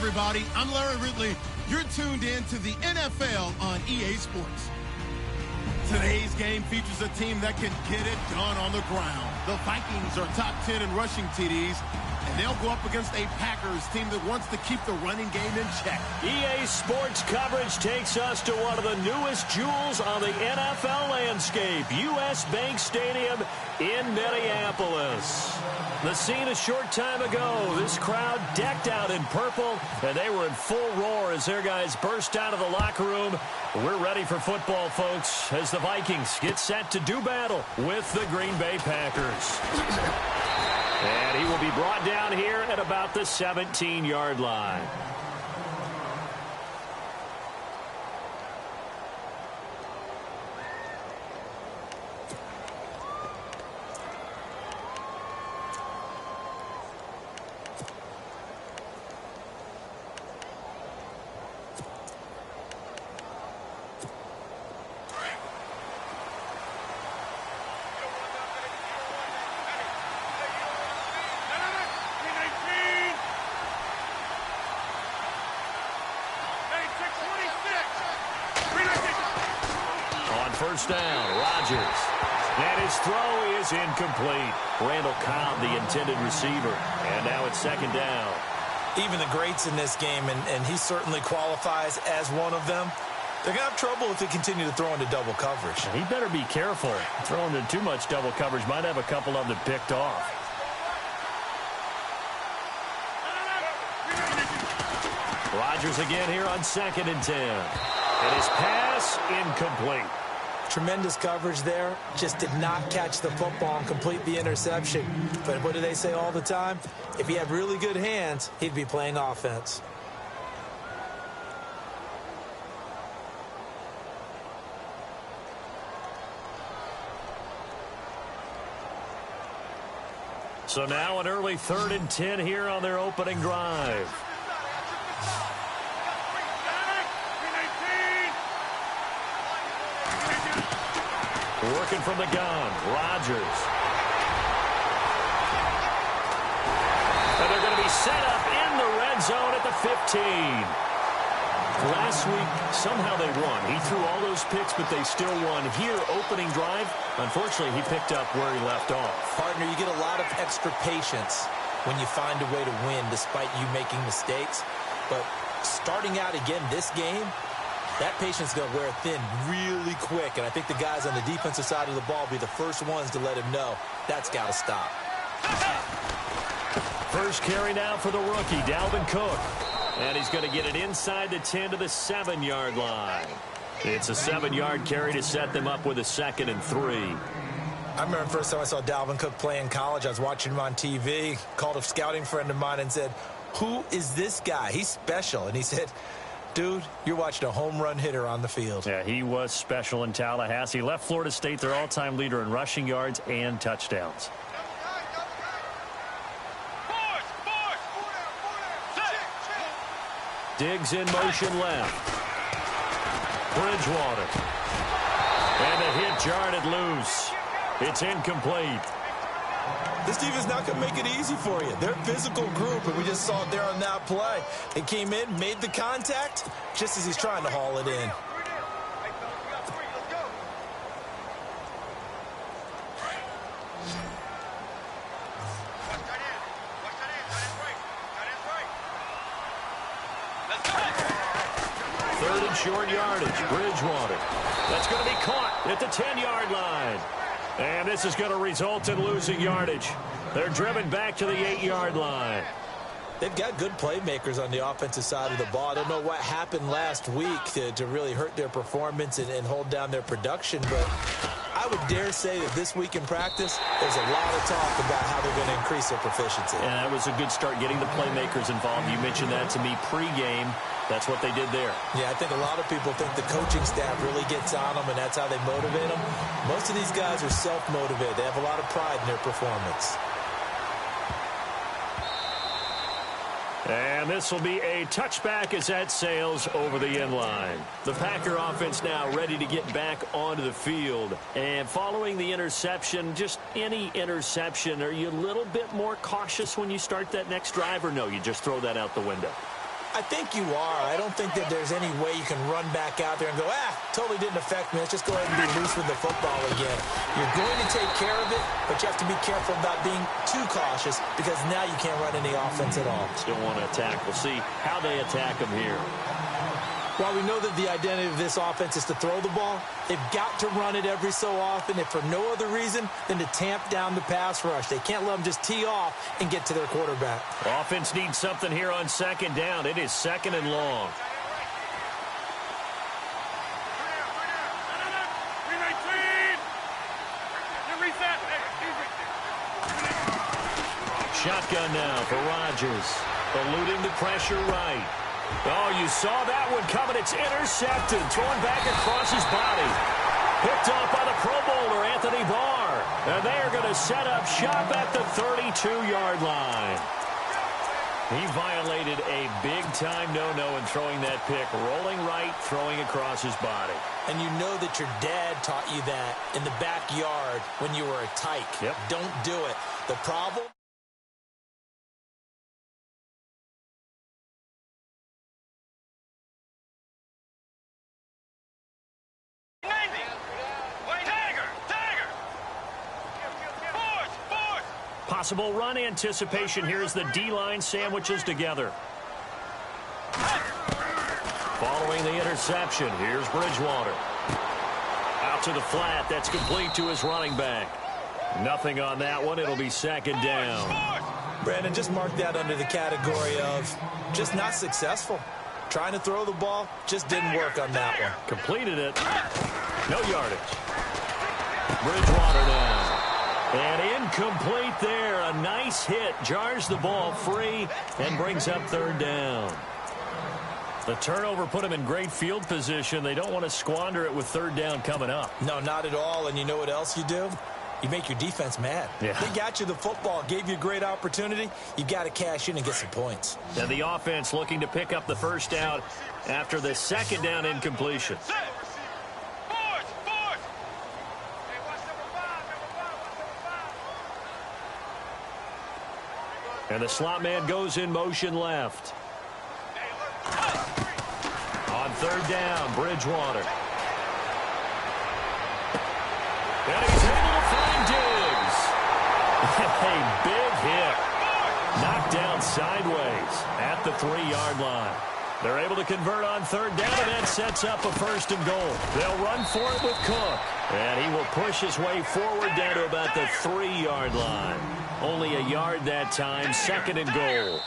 everybody. I'm Larry Ridley. You're tuned in to the NFL on EA Sports. Today's game features a team that can get it done on the ground. The Vikings are top 10 in rushing TDs, and they'll go up against a Packers team that wants to keep the running game in check. EA Sports coverage takes us to one of the newest jewels on the NFL landscape, US Bank Stadium in Minneapolis. The scene a short time ago, this crowd decked out in purple, and they were in full roar as their guys burst out of the locker room. We're ready for football, folks, as the Vikings get set to do battle with the Green Bay Packers. And he will be brought down here at about the 17-yard line. First down, Rodgers. And his throw is incomplete. Randall Cobb, the intended receiver. And now it's second down. Even the greats in this game, and he certainly qualifies as one of them, they're going to have trouble if they continue to throw into double coverage. He better be careful. Throwing into too much double coverage might have a couple of them picked off. Rodgers again here on 2nd and 10. And his pass incomplete. Tremendous coverage there. Just did not catch the football and complete the interception. But what do they say all the time? If he had really good hands, he'd be playing offense. So now an early 3rd and 10 here on their opening drive. Working from the gun, Rodgers. And they're going to be set up in the red zone at the 15. Last week, somehow they won. He threw all those picks, but they still won. Here, opening drive, unfortunately, he picked up where he left off. Partner, you get a lot of extra patience when you find a way to win despite you making mistakes. But starting out again this game, that patience is going to wear thin really quick, and I think the guys on the defensive side of the ball will be the first ones to let him know that's got to stop. First carry now for the rookie, Dalvin Cook. And he's going to get it inside the 10 to the 7-yard line. It's a 7-yard carry to set them up with a 2nd and 3. I remember the first time I saw Dalvin Cook play in college. I was watching him on TV, called a scouting friend of mine and said, "Who is this guy? He's special." And he said, "Dude, you're watching a home run hitter on the field." Yeah, he was special in Tallahassee. Left Florida State their all-time leader in rushing yards and touchdowns. Diggs in motion left. Bridgewater. And the hit jarred loose. It's incomplete. This defense is not going to make it easy for you. They're a physical group, and we just saw it there on that play. They came in, made the contact, just as he's trying to haul it in. Third and short yardage, Bridgewater. That's going to be caught at the 10-yard line. And this is going to result in losing yardage. They're driven back to the 8-yard line. They've got good playmakers on the offensive side of the ball. I don't know what happened last week to really hurt their performance and hold down their production, but I would dare say that this week in practice, there's a lot of talk about how they're going to increase their proficiency. And that was a good start, getting the playmakers involved. You mentioned that to me pregame. That's what they did there. Yeah, I think a lot of people think the coaching staff really gets on them, and that's how they motivate them. Most of these guys are self-motivated. They have a lot of pride in their performance. And this will be a touchback as that sails over the end line. The Packer offense now ready to get back onto the field. And following the interception, just any interception, are you a little bit more cautious when you start that next drive, or no, you just throw that out the window? I think you are. I don't think that there's any way you can run back out there and go, totally didn't affect me. Let's just go ahead and be loose with the football again. You're going to take care of it, but you have to be careful about being too cautious because now you can't run any offense at all. Still want to attack. We'll see how they attack them here. While we know that the identity of this offense is to throw the ball, they've got to run it every so often, if for no other reason than to tamp down the pass rush. They can't let them just tee off and get to their quarterback. Offense needs something here on second down. It is second and long. Shotgun now for Rodgers. Eluding the pressure right. Oh, you saw that one coming. It's intercepted. Thrown back across his body. Picked off by the Pro Bowler, Anthony Barr. And they are going to set up shop at the 32-yard line. He violated a big-time no-no in throwing that pick. Rolling right, throwing across his body. And you know that your dad taught you that in the backyard when you were a tyke. Yep. Don't do it. The problem? Possible run anticipation here as the D-line sandwiches together. Following the interception, here's Bridgewater. Out to the flat, that's complete to his running back. Nothing on that one, it'll be second down. Brandon, just mark that under the category of just not successful. Trying to throw the ball, just didn't work on that one. Completed it. No yardage. Bridgewater now. And incomplete there. A nice hit. Jars the ball free and brings up third down. The turnover put them in great field position. They don't want to squander it with third down coming up. No, not at all. And you know what else you do? You make your defense mad. Yeah. They got you the football, gave you a great opportunity. You got to cash in and get some points. And the offense looking to pick up the first down after the second down incompletion. And the slot man goes in motion left. On third down, Bridgewater. And he's able to find Diggs. A big hit. Knocked down sideways at the 3-yard line. They're able to convert on third down, and that sets up a first and goal. They'll run for it with Cook. And he will push his way forward down to about the 3-yard line. Only a yard that time, second and goal.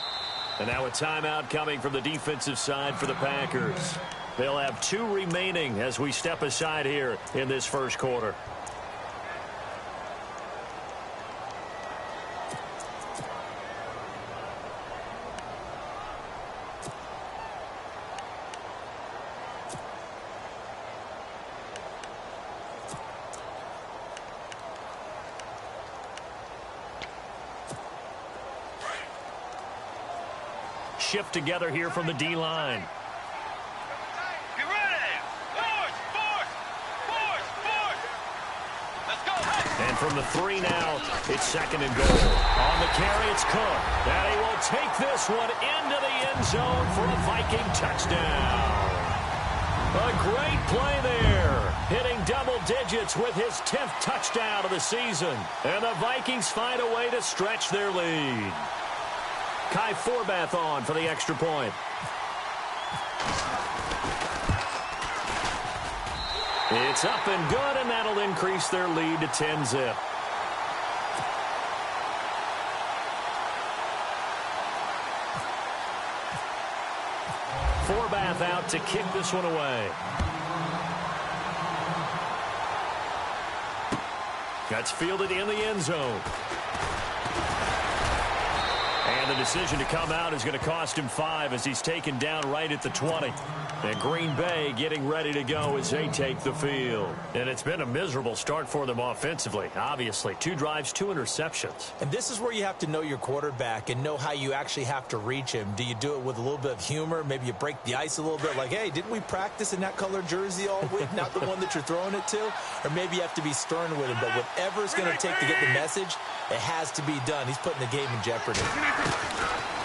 And now a timeout coming from the defensive side for the Packers. They'll have 2 remaining as we step aside here in this first quarter. Shift together here from the D-line. Get ready! Force! Let's go! And from the 3 now, it's second and goal. On the carry, it's Cook. And he will take this one into the end zone for a Viking touchdown. A great play there. Hitting double digits with his 10th touchdown of the season. And the Vikings find a way to stretch their lead. Kai Forbath on for the extra point. It's up and good, and that'll increase their lead to 10-zip. Forbath out to kick this one away. That's fielded in the end zone. And the decision to come out is going to cost him 5 as he's taken down right at the 20. And Green Bay getting ready to go as they take the field. And it's been a miserable start for them offensively, obviously. 2 drives, 2 interceptions. And this is where you have to know your quarterback and know how you actually have to reach him. Do you do it with a little bit of humor? Maybe you break the ice a little bit like, hey, didn't we practice in that color jersey all week? Not the one that you're throwing it to? Or maybe you have to be stern with him. But whatever it's going to take to get the message, it has to be done. He's putting the game in jeopardy.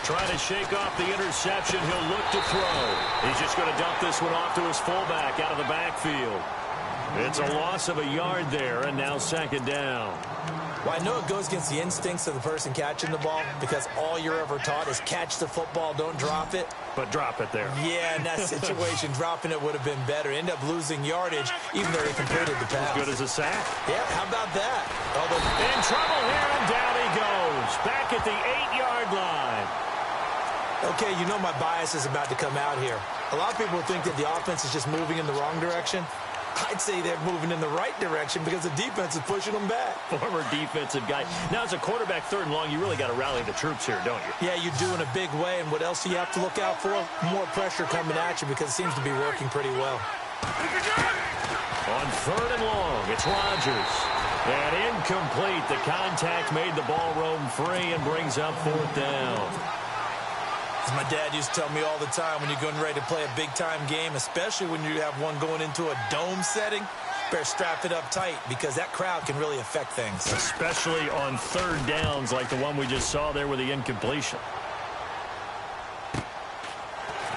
Trying to shake off the interception. He'll look to throw. He's just going to dump this one off to his fullback out of the backfield. It's a loss of a yard there, and now second down. Well, I know it goes against the instincts of the person catching the ball because all you're ever taught is catch the football, don't drop it. But drop it there. Yeah, in that situation, dropping it would have been better. End up losing yardage, even though they completed the pass. As good as a sack. Yeah, how about that? In trouble here, and down he goes. Back at the 8-yard line. Okay, you know my bias is about to come out here. A lot of people think that the offense is just moving in the wrong direction. I'd say they're moving in the right direction because the defense is pushing them back. Former defensive guy. Now, as a quarterback, 3rd and long, you really got to rally the troops here, don't you? Yeah, you do in a big way. And what else do you have to look out for? More pressure coming at you because it seems to be working pretty well. On 3rd and long, it's Rodgers. And incomplete. The contact made the ball roam free and brings up 4th down. As my dad used to tell me all the time, when you're getting ready to play a big-time game, especially when you have one going into a dome setting, better strap it up tight because that crowd can really affect things. Especially on 3rd downs like the one we just saw there with the incompletion.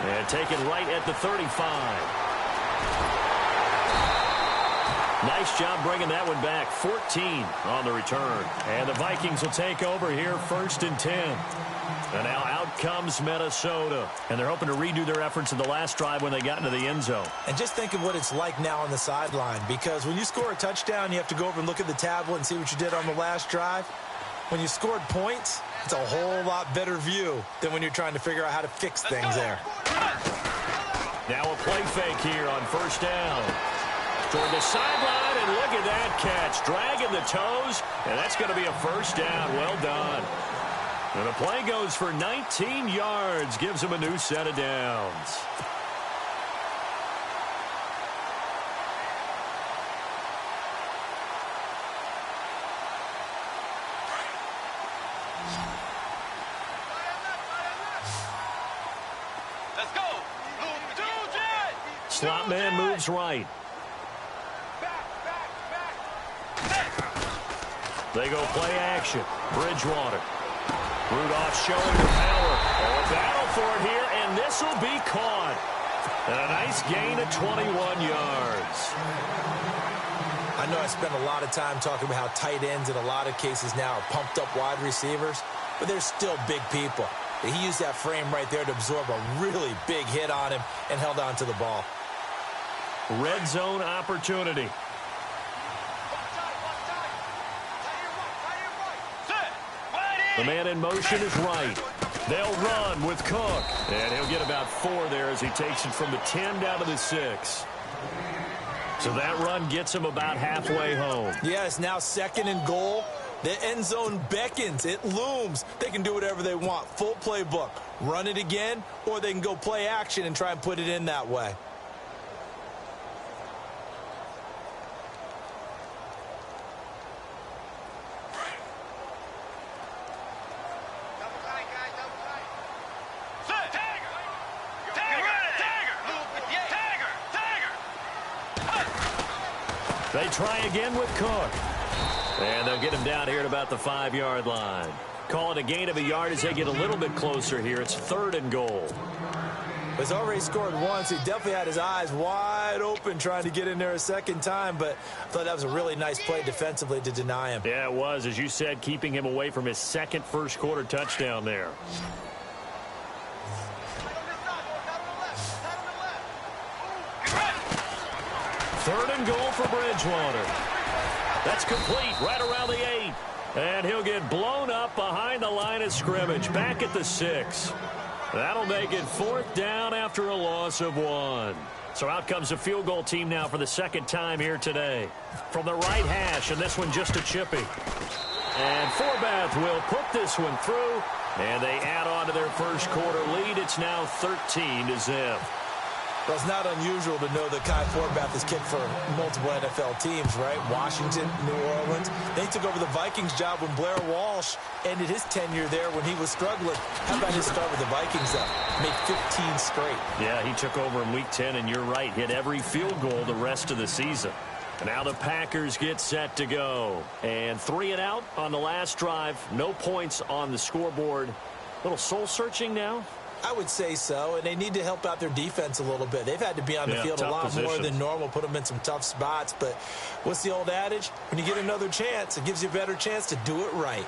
And taken right at the 35. Nice job bringing that one back. 14 on the return. And the Vikings will take over here 1st and 10. And now out comes Minnesota. And they're hoping to redo their efforts in the last drive when they got into the end zone. And just think of what it's like now on the sideline. Because when you score a touchdown, you have to go over and look at the tablet and see what you did on the last drive. When you scored points, it's a whole lot better view than when you're trying to figure out how to fix things there. Now a play fake here on 1st down. Toward the sideline, and look at that catch. Dragging the toes, and that's going to be a 1st down. Well done. And the play goes for 19 yards. Gives him a new set of downs. Let's go. Slot man moves right. They go play action. Bridgewater. Rudolph showing the power. Oh, battle for it here, and this will be caught. And a nice gain of 21 yards. I know I spent a lot of time talking about how tight ends in a lot of cases now are pumped up wide receivers, but they're still big people. He used that frame right there to absorb a really big hit on him and held on to the ball. Red zone opportunity. The man in motion is right. They'll run with Cook. And he'll get about 4 there as he takes it from the 10 down to the 6. So that run gets him about halfway home. Yeah, it's now 2nd and goal. The end zone beckons. It looms. They can do whatever they want. Full playbook. Run it again, or they can go play action and try and put it in that way. They try again with Cook. And they'll get him down here at about the 5-yard line. Call it a gain of a yard as they get a little bit closer here. It's 3rd and goal. He's already scored once. He definitely had his eyes wide open trying to get in there a second time, but I thought that was a really nice play defensively to deny him. Yeah, it was, as you said, keeping him away from his second first-quarter touchdown there. Third and goal for Bridgewater. That's complete right around the 8. And he'll get blown up behind the line of scrimmage. Back at the 6. That'll make it 4th down after a loss of 1. So out comes the field goal team now for the 2nd time here today. From the right hash, and this one just a chippy. And Forbath will put this one through. And they add on to their first quarter lead. It's now 13-0. Well, it's not unusual to know that Kai Forbath has kicked for multiple NFL teams, right? Washington, New Orleans. They took over the Vikings job when Blair Walsh ended his tenure there when he was struggling. How about his start with the Vikings, though? Made 15 straight. Yeah, he took over in Week 10, and you're right, hit every field goal the rest of the season. And now the Packers get set to go. And 3 and out on the last drive. No points on the scoreboard. little soul-searching now? I would say so, and they need to help out their defense a little bit. They've had to be on the field a lot more than normal, put them in some tough spots. But what's the old adage? When you get another chance, it gives you a better chance to do it right.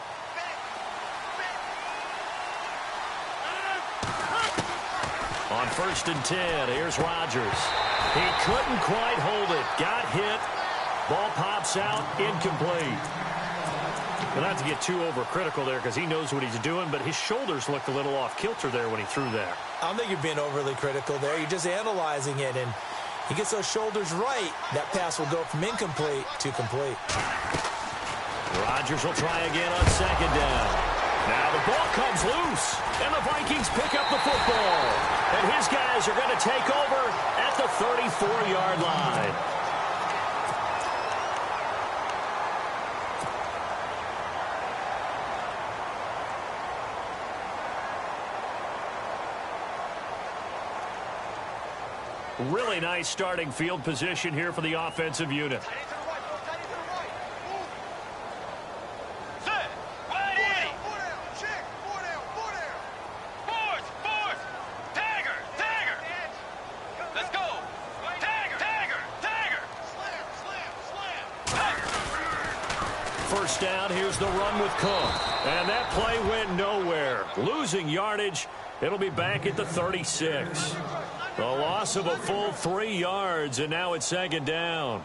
On 1st and 10, here's Rodgers. He couldn't quite hold it. Got hit. Ball pops out, incomplete. But not to get too overcritical there because he knows what he's doing, but his shoulders looked a little off kilter there when he threw that. I don't think you're being overly critical there. You're just analyzing it, and he gets those shoulders right. That pass will go from incomplete to complete. Rodgers will try again on 2nd down. Now the ball comes loose, and the Vikings pick up the football. And his guys are going to take over at the 34-yard line. Really nice starting field position here for the offensive unit. First down, here's the run with Cook. And that play went nowhere. Losing yardage, it'll be back at the 36. The loss of a full 3 yards, and now it's 2nd down.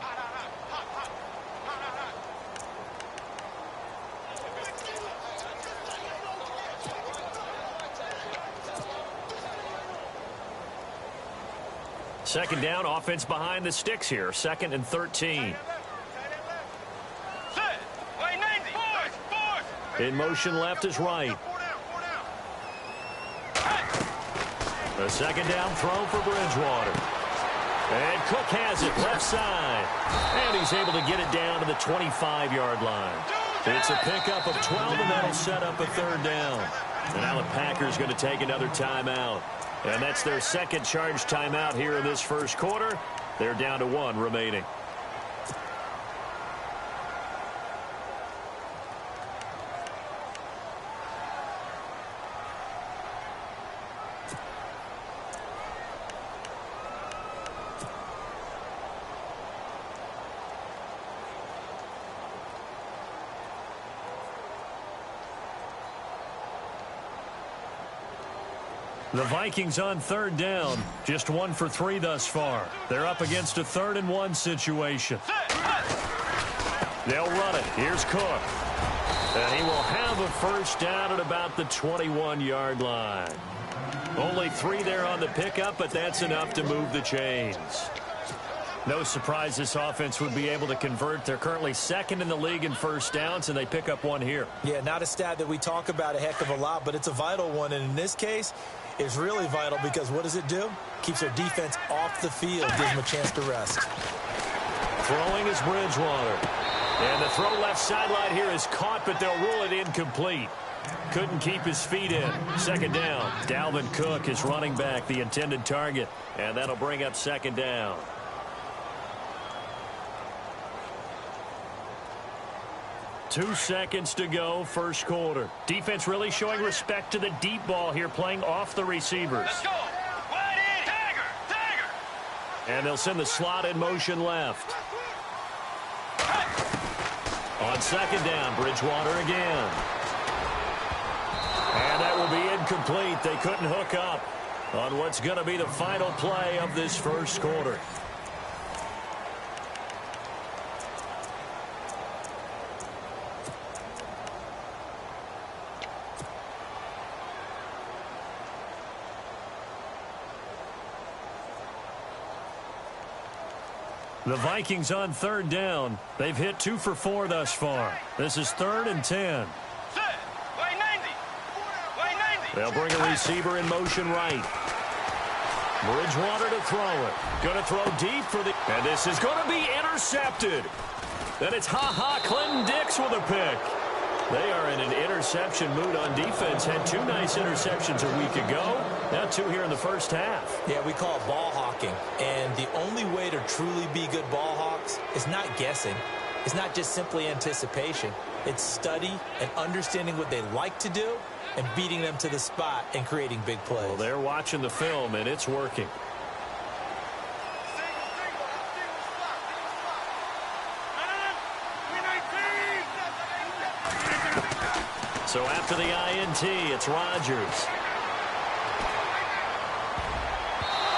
Second down, offense behind the sticks here. 2nd and 13. In motion left is right. The 2nd down throw for Bridgewater. And Cook has it left side. And he's able to get it down to the 25-yard line. It's a pickup of 12, and that'll set up a 3rd down. And now the Packers going to take another timeout. And that's their 2nd charge timeout here in this 1st quarter. They're down to 1 remaining. The Vikings on 3rd down. Just 1 for 3 thus far. They're up against a 3rd and 1 situation. They'll run it. Here's Cook. And he will have a 1st down at about the 21-yard line. Only 3 there on the pickup, but that's enough to move the chains. No surprise this offense would be able to convert. They're currently 2nd in the league in 1st downs, and they pick up 1 here. Yeah, not a stat that we talk about a heck of a lot, but it's a vital one. And in this case, it's really vital because what does it do? Keeps their defense off the field, gives them a chance to rest. Throwing is Bridgewater. And the throw left sideline here is caught, but they'll rule it incomplete. Couldn't keep his feet in. 2nd down. Dalvin Cook is running back, the intended target. And that'll bring up 2nd down. 2 seconds to go, 1st quarter. Defense really showing respect to the deep ball here, playing off the receivers. Let's go. Wide in. Tiger. And they'll send the slot in motion left. On 2nd down, Bridgewater again. And that will be incomplete. They couldn't hook up on what's going to be the final play of this 1st quarter. The Vikings on 3rd down. They've hit 2 for 4 thus far. This is 3rd and 10. They'll bring a receiver in motion right. Bridgewater to throw it. Going to throw deep for the... And this is going to be intercepted. And it's Clinton Dix with a pick. They are in an interception mood on defense. Had 2 nice interceptions a week ago. Now 2 here in the 1st half. Yeah, we call it ball hawking. And the only way to truly be good ball hawks is not guessing. It's not just simply anticipation. It's study and understanding what they like to do and beating them to the spot and creating big plays. Well, they're watching the film, and it's working. So after the INT, it's Rodgers.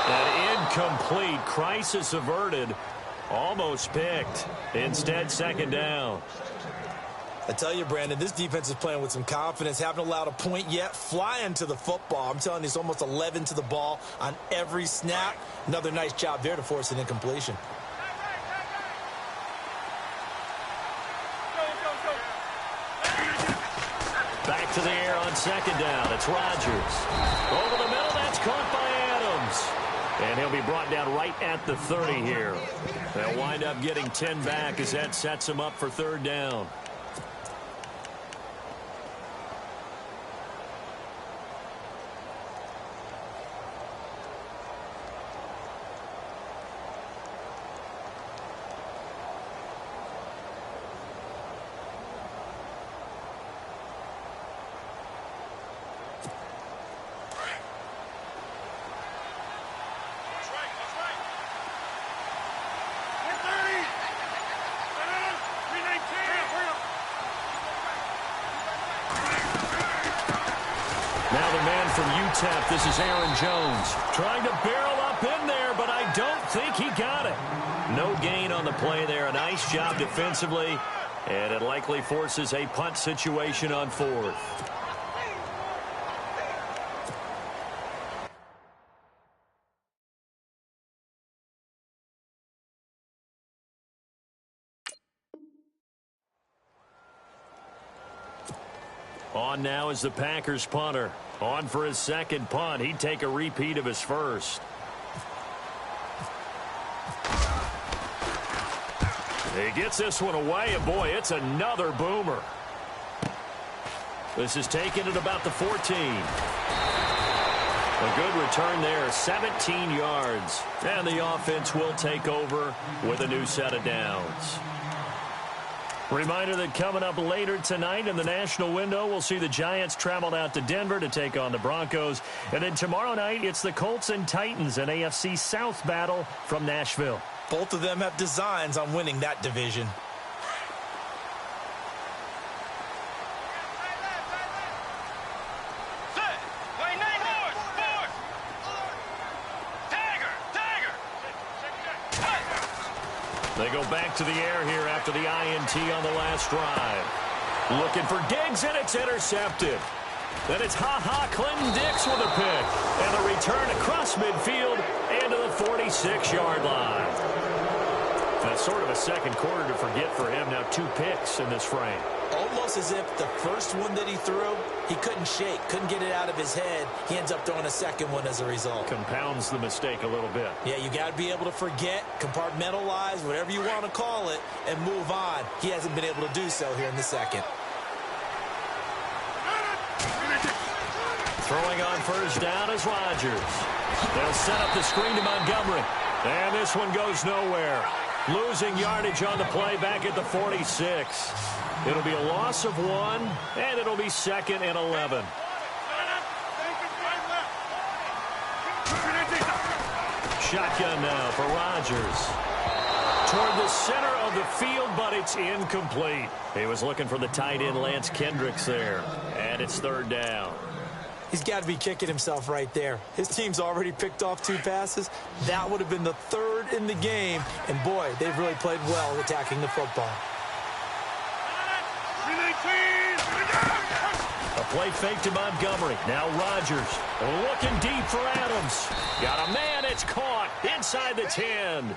An incomplete, crisis averted, almost picked. Instead, second down. I tell you, Brandon, this defense is playing with some confidence. Haven't allowed a point yet. Flying to the football. I'm telling you, it's almost 11 to the ball on every snap. Another nice job there to force an incompletion. Back to the air on second down. It's Rodgers. Over the middle, that's caught by Adams. And he'll be brought down right at the 30 here. They'll wind up getting 10 back as that sets him up for third down. Now the man from UTEP, this is Aaron Jones. Trying to barrel up in there, but I don't think he got it. No gain on the play there. A nice job defensively, and it likely forces a punt situation on fourth. On now is the Packers punter. On for his second punt. He'd take a repeat of his first. He gets this one away, and boy, it's another boomer. This is taken at about the 14. A good return there, 17 yards. And the offense will take over with a new set of downs. Reminder that coming up later tonight in the national window, we'll see the Giants travel out to Denver to take on the Broncos. And then tomorrow night, it's the Colts and Titans, an AFC South battle from Nashville. Both of them have designs on winning that division. They go back to the air here after the INT on the last drive. Looking for Diggs, and it's intercepted. Then it's Clinton Dix with a pick. And the return across midfield and to the 46-yard line. That's sort of a second quarter to forget for him. Now 2 picks in this frame. Almost as if the first one that he threw, he couldn't shake, couldn't get it out of his head. He ends up throwing a second one as a result. Compounds the mistake a little bit. Yeah, you got to be able to forget, compartmentalize, whatever you want to call it, and move on. He hasn't been able to do so here in the second. Throwing on first down is Rodgers. They'll set up the screen to Montgomery. And this one goes nowhere. Losing yardage on the play back at the 46. It'll be a loss of 1, and it'll be 2nd and 11. Shotgun now for Rodgers. Toward the center of the field, but it's incomplete. He was looking for the tight end Lance Kendricks there, and it's third down. He's got to be kicking himself right there. His team's already picked off 2 passes. That would have been the 3rd in the game. And, boy, they've really played well attacking the football. A play fake to Montgomery. Now Rodgers looking deep for Adams. Got a man. It's caught inside the 10.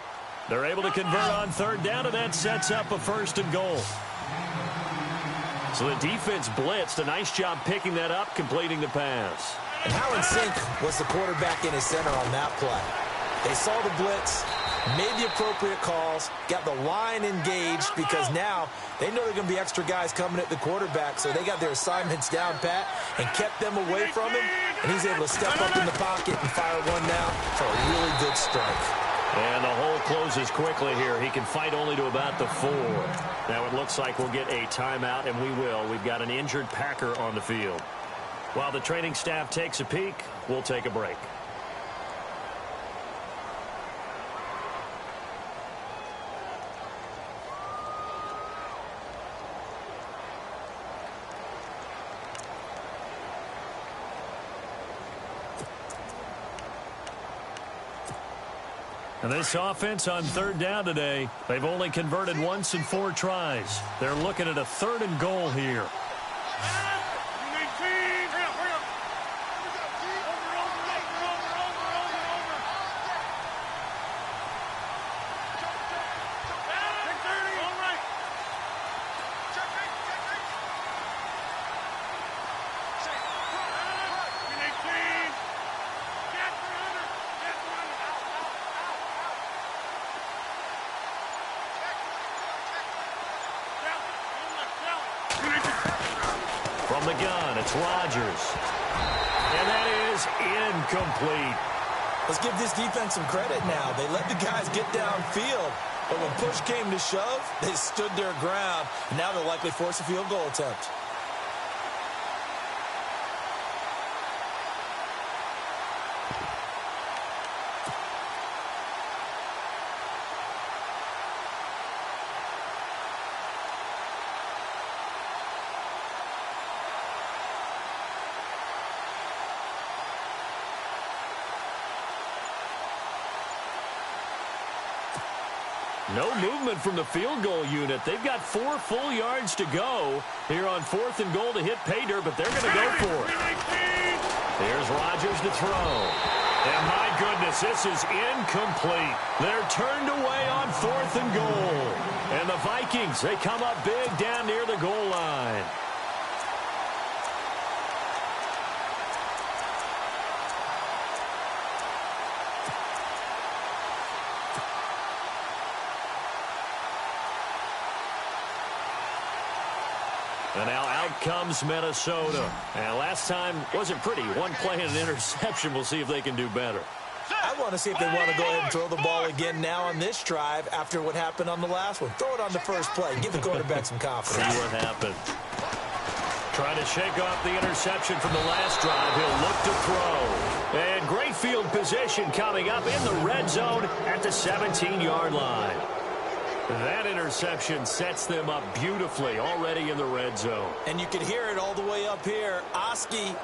They're able to convert on third down, and that sets up a 1st and goal. So the defense blitzed. A nice job picking that up, completing the pass. And how in sync was the quarterback in his center on that play? They saw the blitz, made the appropriate calls, got the line engaged because now they know there are going to be extra guys coming at the quarterback, so they got their assignments down pat and kept them away from him, and he's able to step up in the pocket and fire one now for a really good strike. And the hole closes quickly here. He can fight only to about the 4. Now it looks like we'll get a timeout, and we will. We've got an injured Packer on the field. While the training staff takes a peek, we'll take a break. And this offense on 3rd down today, they've only converted once in 4 tries. They're looking at a 3rd and goal here. From the gun, it's Rodgers. And that is incomplete. Let's give this defense some credit now. They let the guys get downfield. But when push came to shove, they stood their ground. And now they'll likely force a field goal attempt. No movement from the field goal unit. They've got 4 full yards to go here on 4th and goal to hit pay dirt, but they're going to go for it. Here's Rodgers to throw. And my goodness, this is incomplete. They're turned away on 4th and goal. And the Vikings, they come up big down near the goal line. And now out comes Minnesota. And last time wasn't pretty. One play and an interception. We'll see if they can do better. I want to see if they want to go ahead and throw the ball again now on this drive after what happened on the last one. Throw it on the first play. Give the quarterback some confidence. See what happened. Trying to shake off the interception from the last drive. He'll look to throw. And great field position coming up in the red zone at the 17-yard line. That interception sets them up beautifully already in the red zone. And you can hear it all the way up here. Oski,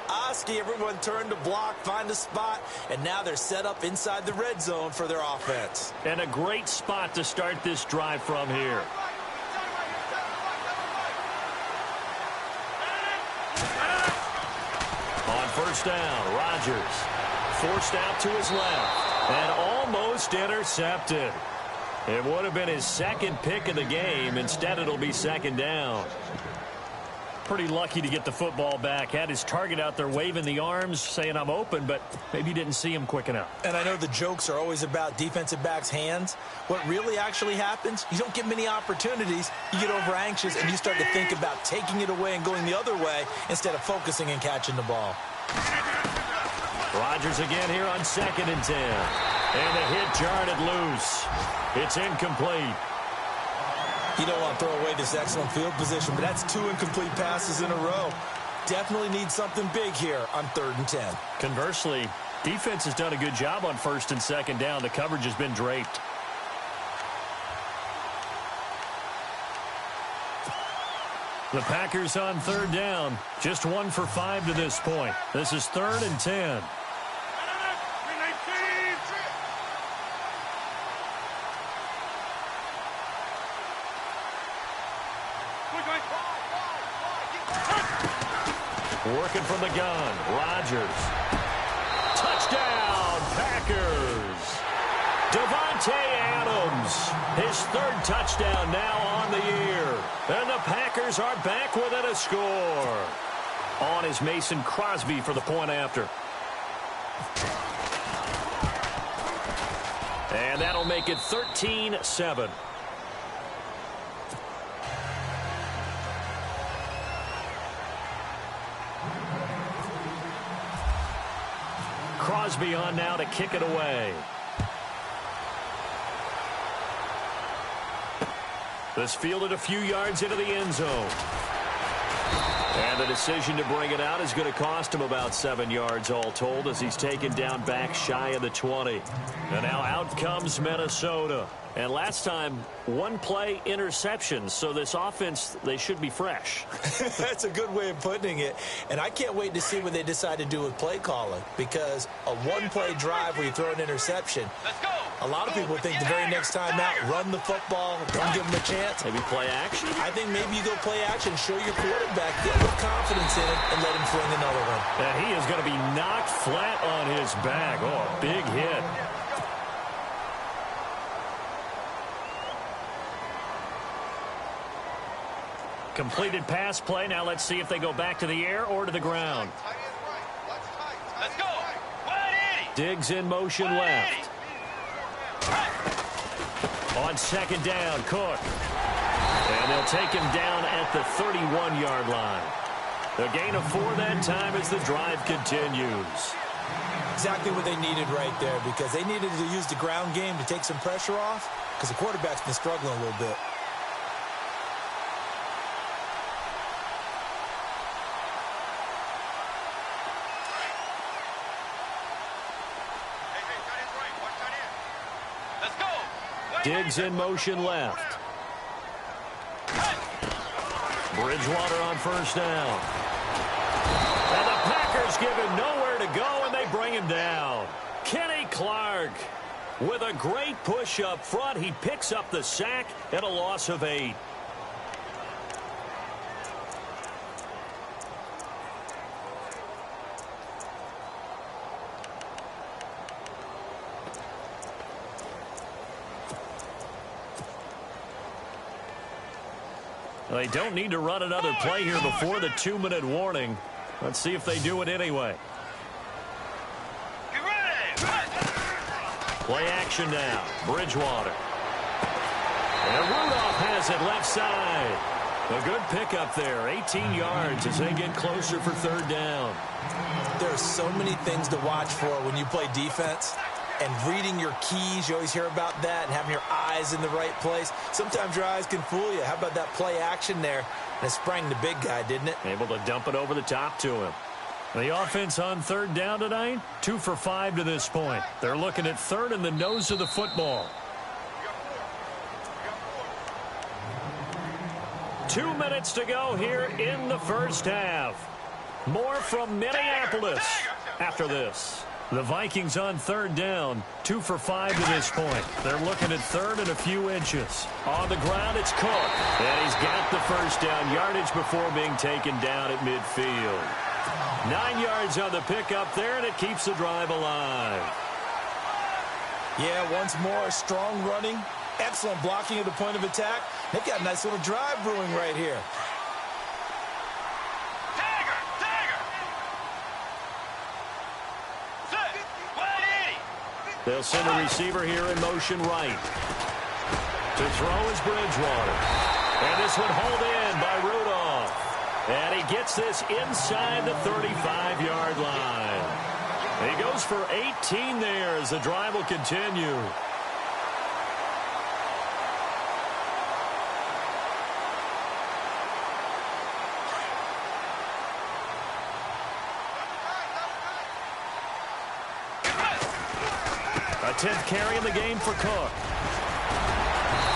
everyone turned to block, find a spot, and now they're set up inside the red zone for their offense. And a great spot to start this drive from here. On 1st down, Rodgers forced out to his left and almost intercepted. It would have been his 2nd pick of the game. Instead, it'll be 2nd down. Pretty lucky to get the football back. Had his target out there waving the arms, saying I'm open, but maybe didn't see him quick enough. And I know the jokes are always about defensive backs' hands. What really actually happens, you don't get many opportunities. You get over anxious, and you start to think about taking it away and going the other way instead of focusing and catching the ball. Rodgers again here on 2nd and 10. And the hit jarred it loose. It's incomplete. You don't want to throw away this excellent field position, but that's 2 incomplete passes in a row. Definitely need something big here on 3rd and 10. Conversely, defense has done a good job on 1st and 2nd down. The coverage has been draped. The Packers on 3rd down. Just 1 for 5 to this point. This is 3rd and 10. Working from the gun, Rodgers. Touchdown, Packers. Devontae Adams, his 3rd touchdown now on the year. And the Packers are back within a score. On is Mason Crosby for the point after. And that'll make it 13-7. Crosby on now to kick it away. This fielded a few yards into the end zone. And the decision to bring it out is going to cost him about 7 yards all told as he's taken down back shy of the 20. And now out comes Minnesota. And last time, one play interception. So this offense, they should be fresh. That's a good way of putting it. And I can't wait to see what they decide to do with play calling. Because a one-play drive where you throw an interception, a lot of people think the very next time out, run the football, don't give them a chance. Maybe play action? I think maybe you go play action, show your quarterback, get a little confidence in it, and let him fling another one. And he is going to be knocked flat on his back. Oh, a big hit. Completed pass play. Now let's see if they go back to the air or to the ground. Let's go. Diggs in motion left. On second down, Cook. And they'll take him down at the 31-yard line. The gain of 4 that time as the drive continues. Exactly what they needed right there, because they needed to use the ground game to take some pressure off, because the quarterback's been struggling a little bit. Diggs in motion left. Bridgewater on first down. And the Packers give him nowhere to go, and they bring him down. Kenny Clark with a great push up front. He picks up the sack and a loss of 8. They don't need to run another play here before the 2-minute warning. Let's see if they do it anyway. Play action now. Bridgewater. And Rudolph has it left side. A good pickup there. 18 yards as they get closer for third down. There are so many things to watch for when you play defense. And reading your keys, you always hear about that, and having your eyes in the right place. Sometimes your eyes can fool you. How about that play action there? And it sprang the big guy, didn't it? Able to dump it over the top to him. The offense on third down tonight, 2 for 5 to this point. They're looking at third in the nose of the football. 2 minutes to go here in the first half. More from Minneapolis after this. The Vikings on third down, 2 for 5 to this point. They're looking at third and a few inches. On the ground, it's Cook. And he's got the first down yardage before being taken down at midfield. 9 yards on the pickup there, and it keeps the drive alive. Yeah, once more, strong running, excellent blocking at the point of attack. They've got a nice little drive brewing right here. They'll send a receiver here in motion right. To throw is Bridgewater. And this one hauled in by Rudolph. And he gets this inside the 35-yard line. He goes for 18 there as the drive will continue. A 10th carry in the game for Cook.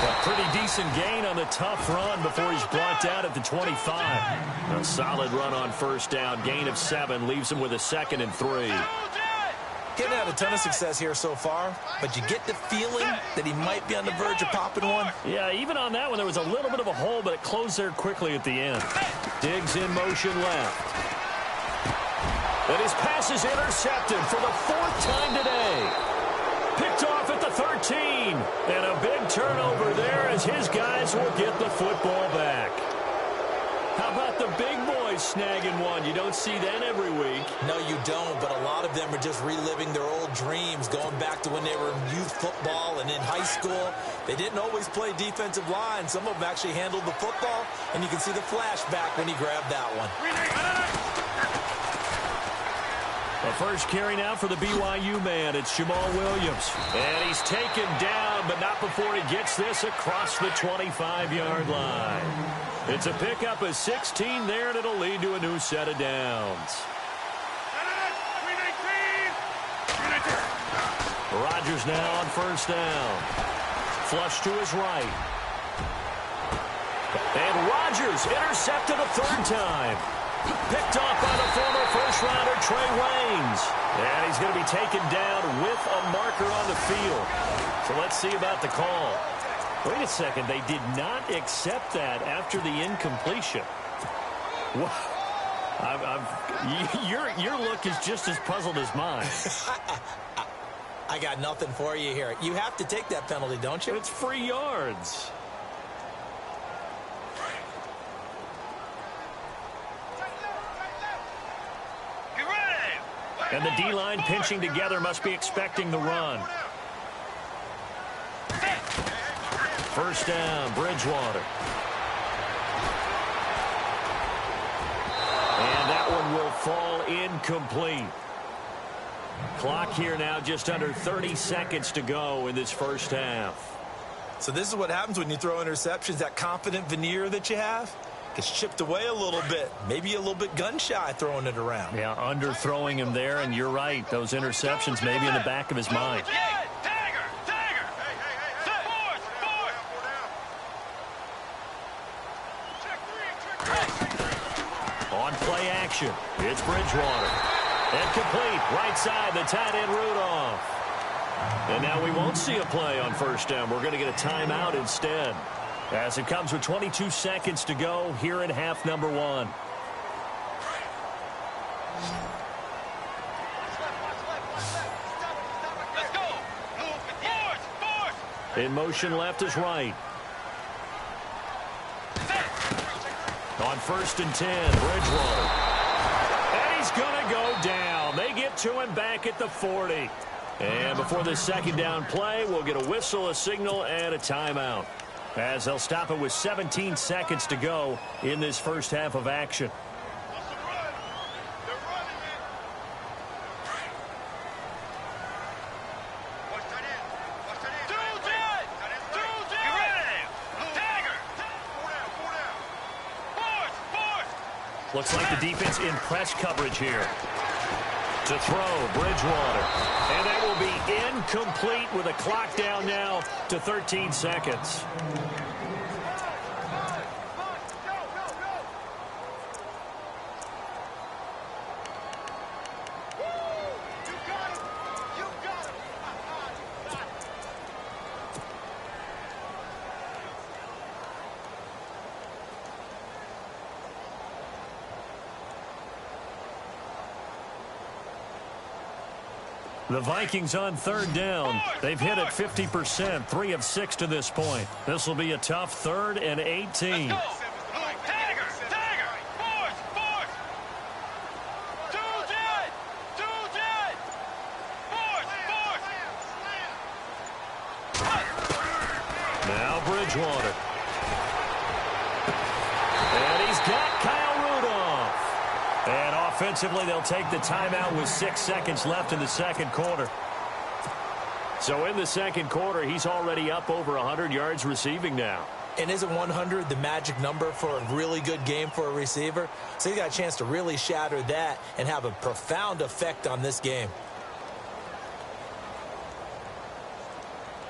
A pretty decent gain on the tough run before he's brought down at the 25. A solid run on first down. Gain of 7 leaves him with a 2nd and 3. Getting had a ton of success here so far, but you get the feeling that he might be on the verge of popping one. Yeah, even on that one, there was a little bit of a hole, but it closed there quickly at the end. Diggs in motion left. And his pass is intercepted for the 4th time today. Picked off at the 13. And a big turnover there as his guys will get the football back. How about the big boys snagging one? You don't see that every week. No, you don't, but a lot of them are just reliving their old dreams, going back to when they were in youth football and in high school. They didn't always play defensive line. Some of them actually handled the football, and you can see the flashback when he grabbed that one. The first carry now for the BYU man. It's Jamal Williams. And he's taken down, but not before he gets this across the 25-yard line. It's a pickup of 16 there, and it'll lead to a new set of downs. Rodgers now on first down. Flush to his right. And Rodgers intercepted a third time. Picked off by the former first-rounder Trey Waynes. And he's going to be taken down with a marker on the field. So let's see about the call. Wait a second. They did not accept that after the incompletion. Your look is just as puzzled as mine. I got nothing for you here. You have to take that penalty, don't you? It's free yards. And the D-line pinching together must be expecting the run. First down, Bridgewater. And that one will fall incomplete. Clock here now, just under 30 seconds to go in this first half. So this is what happens when you throw interceptions. That confident veneer that you have gets chipped away a little bit. Maybe a little bit gun-shy throwing it around. Yeah, underthrowing him there, and you're right. Those interceptions maybe in the back of his mind. On play action, it's Bridgewater. And complete, right side, the tight end Rudolph. And now we won't see a play on first down. We're going to get a timeout instead. As it comes with 22 seconds to go here in half number one. Let's go. In motion left is right. On first and 10, Bridgewater. And he's going to go down. They get to him back at the 40. And before this second down play, we'll get a whistle, a signal, and a timeout. As they'll stop it with 17 seconds to go in this first half of action. Looks like the defense in press coverage here. To throw, Bridgewater. And that will be incomplete with a clock down now to 13 seconds. The Vikings on third down. They've hit it 50%, 3 of 6 to this point. This will be a tough 3rd and 18. Now Bridgewater. And he's got Kyle Rudolph. And offensively, they'll take the timeout with 6 seconds left in the second quarter. So in the second quarter, he's already up over 100 yards receiving now. And isn't 100 the magic number for a really good game for a receiver? So he's got a chance to really shatter that and have a profound effect on this game.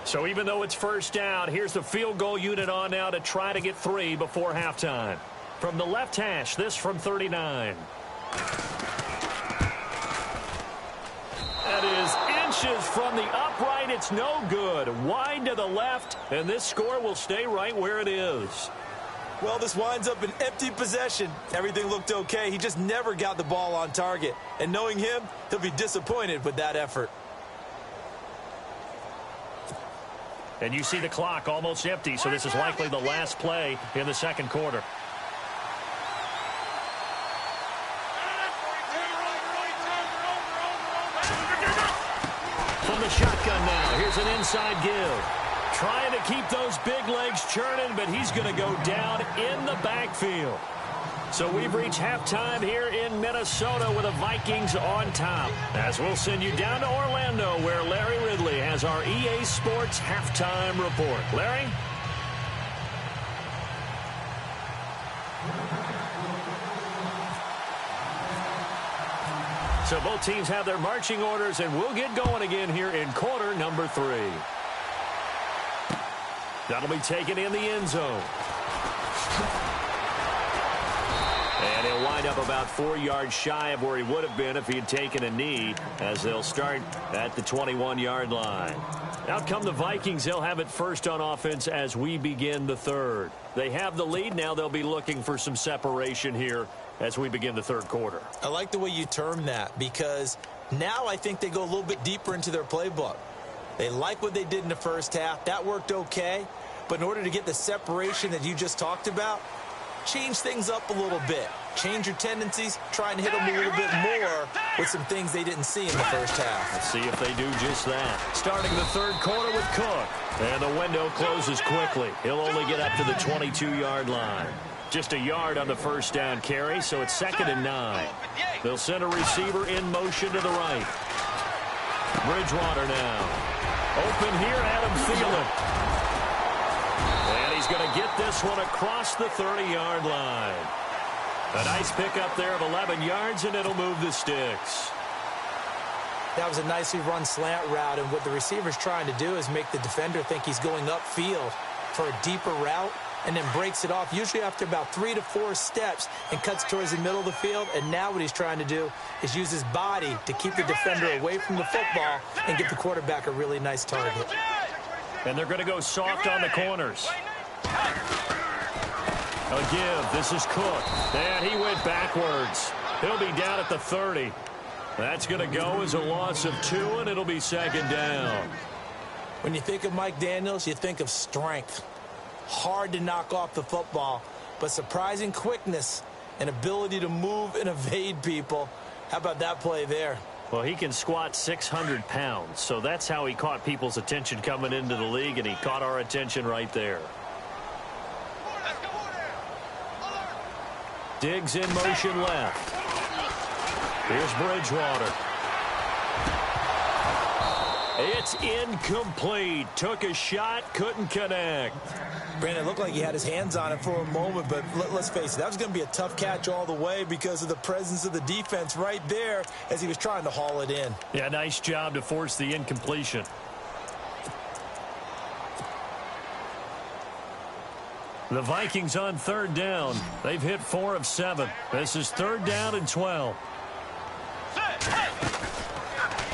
So even though it's first down, here's the field goal unit on now to try to get 3 before halftime. From the left hash, this from 39. That is inches from the upright. It's no good. Wide to the left, and this score will stay right where it is. Well, this winds up an empty possession. Everything looked okay. He just never got the ball on target. And knowing him, he'll be disappointed with that effort. And you see the clock almost empty, so this is likely the last play in the second quarter. From the shotgun now, here's an inside give. Trying to keep those big legs churning, but he's going to go down in the backfield. So we've reached halftime here in Minnesota with the Vikings on top. As we'll send you down to Orlando where Larry Ridley has our EA Sports halftime report. Larry? So both teams have their marching orders, and we'll get going again here in quarter number 3. That'll be taken in the end zone. And he'll wind up about 4 yards shy of where he would have been if he had taken a knee, as they'll start at the 21-yard line. Out come the Vikings. They'll have it first on offense as we begin the third. They have the lead. Now they'll be looking for some separation here as we begin the third quarter. I like the way you term that, because now I think they go a little bit deeper into their playbook. They like what they did in the first half. That worked okay. But in order to get the separation that you just talked about, change things up a little bit. Change your tendencies, try and hit them a little bit more with some things they didn't see in the first half. Let's see if they do just that. Starting the third quarter with Cook. And the window closes quickly. He'll only get up to the 22-yard line. Just a yard on the first down carry, so it's 2nd and 9. They'll send a receiver in motion to the right. Bridgewater now. Open here, Adam Thielen. And he's going to get this one across the 30-yard line. A nice pickup there of 11 yards, and it'll move the sticks. That was a nicely run slant route, and what the receiver's trying to do is make the defender think he's going upfield for a deeper route, and then breaks it off, usually after about 3 to 4 steps, and cuts towards the middle of the field. And now what he's trying to do is use his body to keep the defender away from the football and give the quarterback a really nice target. And they're going to go soft on the corners. A give. This is Cook. And he went backwards. He'll be down at the 30. That's going to go as a loss of 2, and it'll be 2nd down. When you think of Mike Daniels, you think of strength. Hard to knock off the football, but surprising quickness and ability to move and evade people. How about that play there? Well, he can squat 600 pounds, so that's how he caught people's attention coming into the league, and he caught our attention right there. Diggs in motion left. Here's Bridgewater. It's incomplete. Took a shot, couldn't connect. Brandon, it looked like he had his hands on it for a moment, but let's face it, that was going to be a tough catch all the way because of the presence of the defense right there as he was trying to haul it in. Yeah, nice job to force the incompletion. The Vikings on 3rd down. They've hit 4 of 7. This is 3rd down and 12.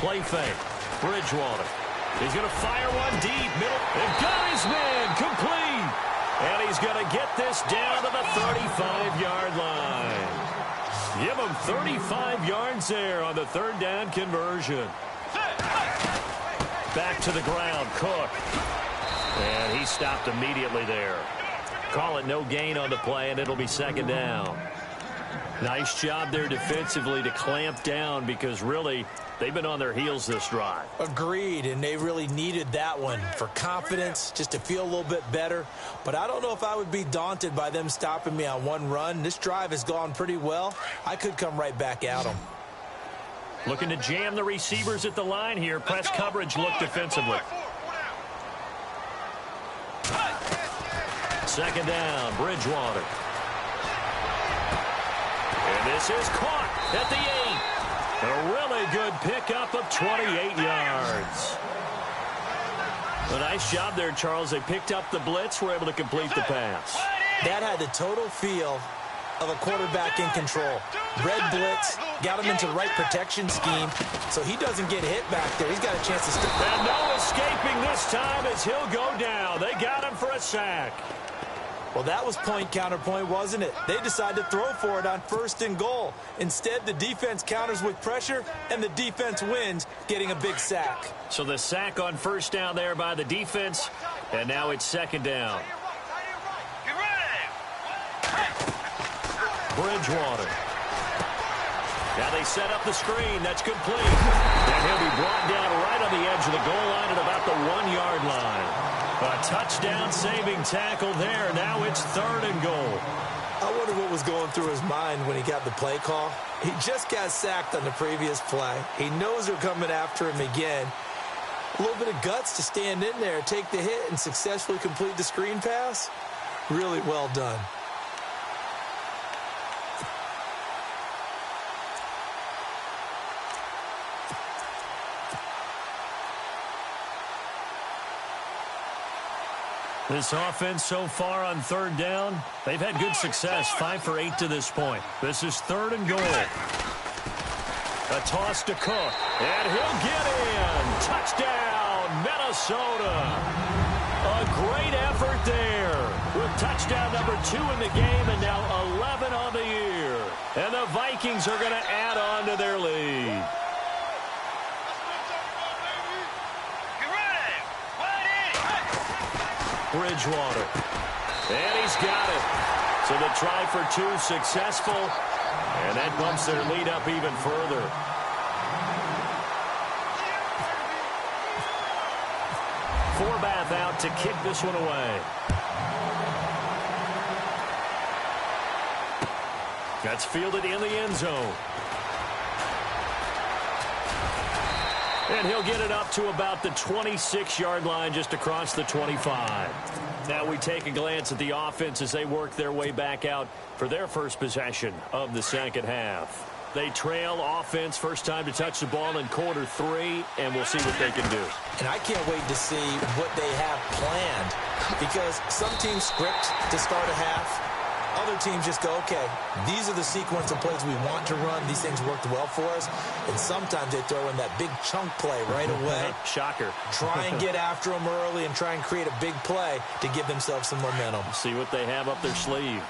Play fake. Bridgewater. He's going to fire one deep. Middle. They've got his man. Complete. And he's going to get this down to the 35-yard line. Give him 35 yards there on the 3rd down conversion. Back to the ground. Cook. And he stopped immediately there. Call it no gain on the play, and it'll be 2nd down. Nice job there defensively to clamp down because really they've been on their heels this drive. Agreed, and they really needed that one for confidence, just to feel a little bit better. But I don't know if I would be daunted by them stopping me on one run. This drive has gone pretty well. I could come right back at them. Looking to jam the receivers at the line here. Press coverage look defensively. 2nd down, Bridgewater. And this is caught at the 8. A really good pickup of 28 yards. A nice job there, Charles. They picked up the blitz, were able to complete the pass. That had the total feel of a quarterback in control. Red blitz, got him into the right protection scheme, so he doesn't get hit back there. He's got a chance to stick. And no escaping this time as he'll go down. They got him for a sack. Well, that was point counterpoint, wasn't it? They decided to throw for it on 1st and goal. Instead, the defense counters with pressure, and the defense wins, getting a big sack. So the sack on 1st down there by the defense, and now it's 2nd down. Bridgewater. Now they set up the screen. That's complete. And he'll be brought down right on the edge of the goal line at about the 1-yard line. A touchdown saving tackle there. Now it's 3rd and goal. I wonder what was going through his mind when he got the play call. He just got sacked on the previous play. He knows they're coming after him again. A little bit of guts to stand in there, take the hit, and successfully complete the screen pass. Really well done. This offense so far on third down, they've had good success, 5 for 8 to this point. This is 3rd and goal. A toss to Cook, and he'll get in. Touchdown, Minnesota. A great effort there with touchdown number 2 in the game and now 11 on the year. And the Vikings are going to add on to their lead. Bridgewater. And he's got it. So the try for 2 successful. And that bumps their lead up even further. Forbath out to kick this one away. That's fielded in the end zone. And he'll get it up to about the 26-yard line just across the 25. Now we take a glance at the offense as they work their way back out for their first possession of the second half. They trail offense, first time to touch the ball in quarter 3, and we'll see what they can do. And I can't wait to see what they have planned, because some teams script to start a half. Other teams just go, okay, these are the sequence of plays we want to run. These things worked well for us. And sometimes they throw in that big chunk play right away. Shocker. Try and get after them early and try and create a big play to give themselves some momentum. See what they have up their sleeve.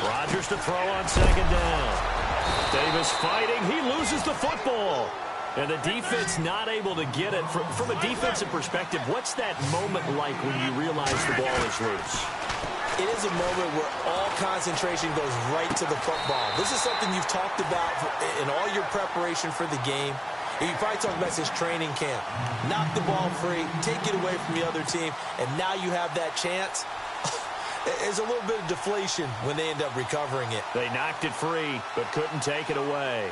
Rodgers to throw on second down. Davis fighting. He loses the football. And the defense not able to get it. From a defensive perspective, what's that moment like when you realize the ball is loose? It is a moment where all concentration goes right to the football. This is something you've talked about in all your preparation for the game. You probably talked about since training camp. Knock the ball free, take it away from the other team, and now you have that chance. There's a little bit of deflation when they end up recovering it. They knocked it free, but couldn't take it away.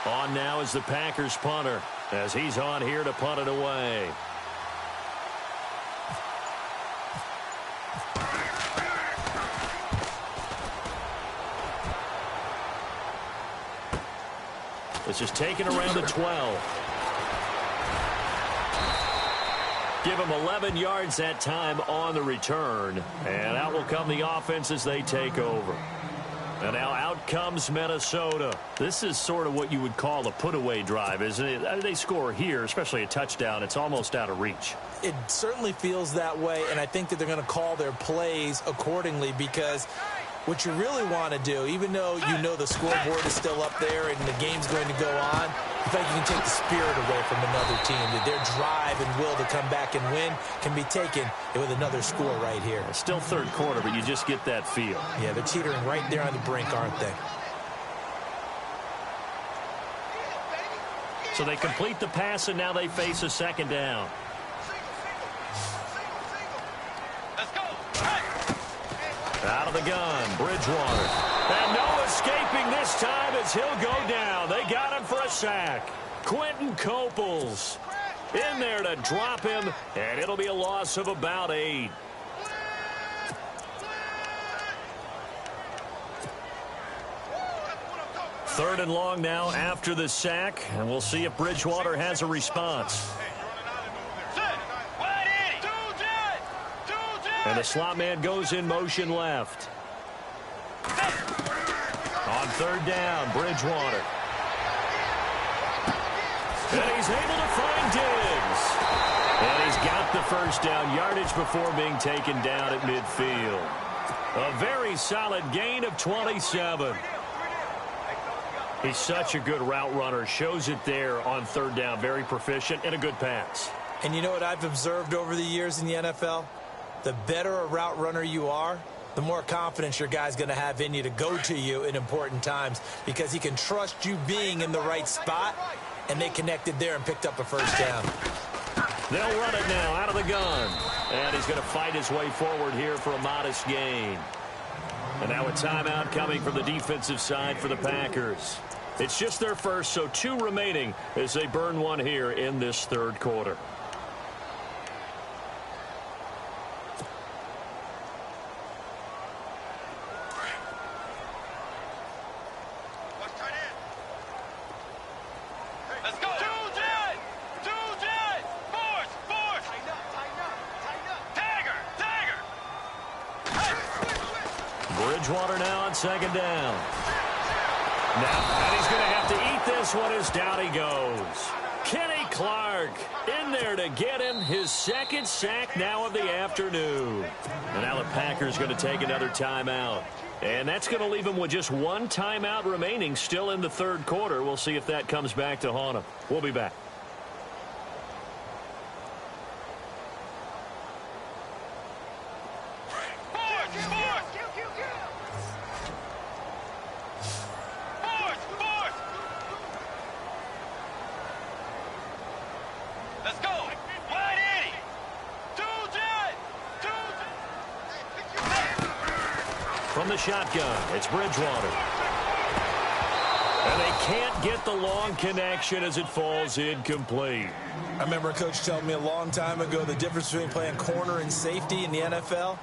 On now is the Packers punter as he's on here to punt it away. This is taken around the 12. Give him 11 yards that time on the return. And out will come the offense as they take over. And now out comes Minnesota. This is sort of what you would call a put-away drive, isn't it? I mean, they score here, especially a touchdown. It's almost out of reach. It certainly feels that way, and I think that they're going to call their plays accordingly, because what you really want to do, even though you know the scoreboard is still up there and the game's going to go on, I think you can take the spirit away from another team. That their drive and will to come back and win can be taken with another score right here. It's still third quarter, but you just get that feel. Yeah, they're teetering right there on the brink, aren't they? So they complete the pass, and now they face a second down. Out of the gun, Bridgewater. And no escaping this time as he'll go down. They got him for a sack. Quentin Coples in there to drop him, and it'll be a loss of about 8. Third and long now after the sack, and we'll see if Bridgewater has a response. And the slot man goes in motion left. On third down, Bridgewater. And he's able to find Diggs. And he's got the first down, yardage before being taken down at midfield. A very solid gain of 27. He's such a good route runner. Shows it there on third down. Very proficient and a good pass. And you know what I've observed over the years in the NFL? The better a route runner you are, the more confidence your guy's going to have in you to go to you in important times because he can trust you being in the right spot, and they connected there and picked up a first down. They'll run it now out of the gun. And he's going to fight his way forward here for a modest gain. And now a timeout coming from the defensive side for the Packers. It's just their first, so 2 remaining as they burn one here in this third quarter. Bridgewater now on second down. Now, and he's going to have to eat this one as down he goes. Kenny Clark in there to get him his second sack now of the afternoon. And now the Packers going to take another timeout. And that's going to leave him with just 1 timeout remaining still in the third quarter. We'll see if that comes back to haunt him. We'll be back. From the shotgun, it's Bridgewater. And they can't get the long connection as it falls incomplete. I remember a coach telling me a long time ago the difference between playing corner and safety in the NFL.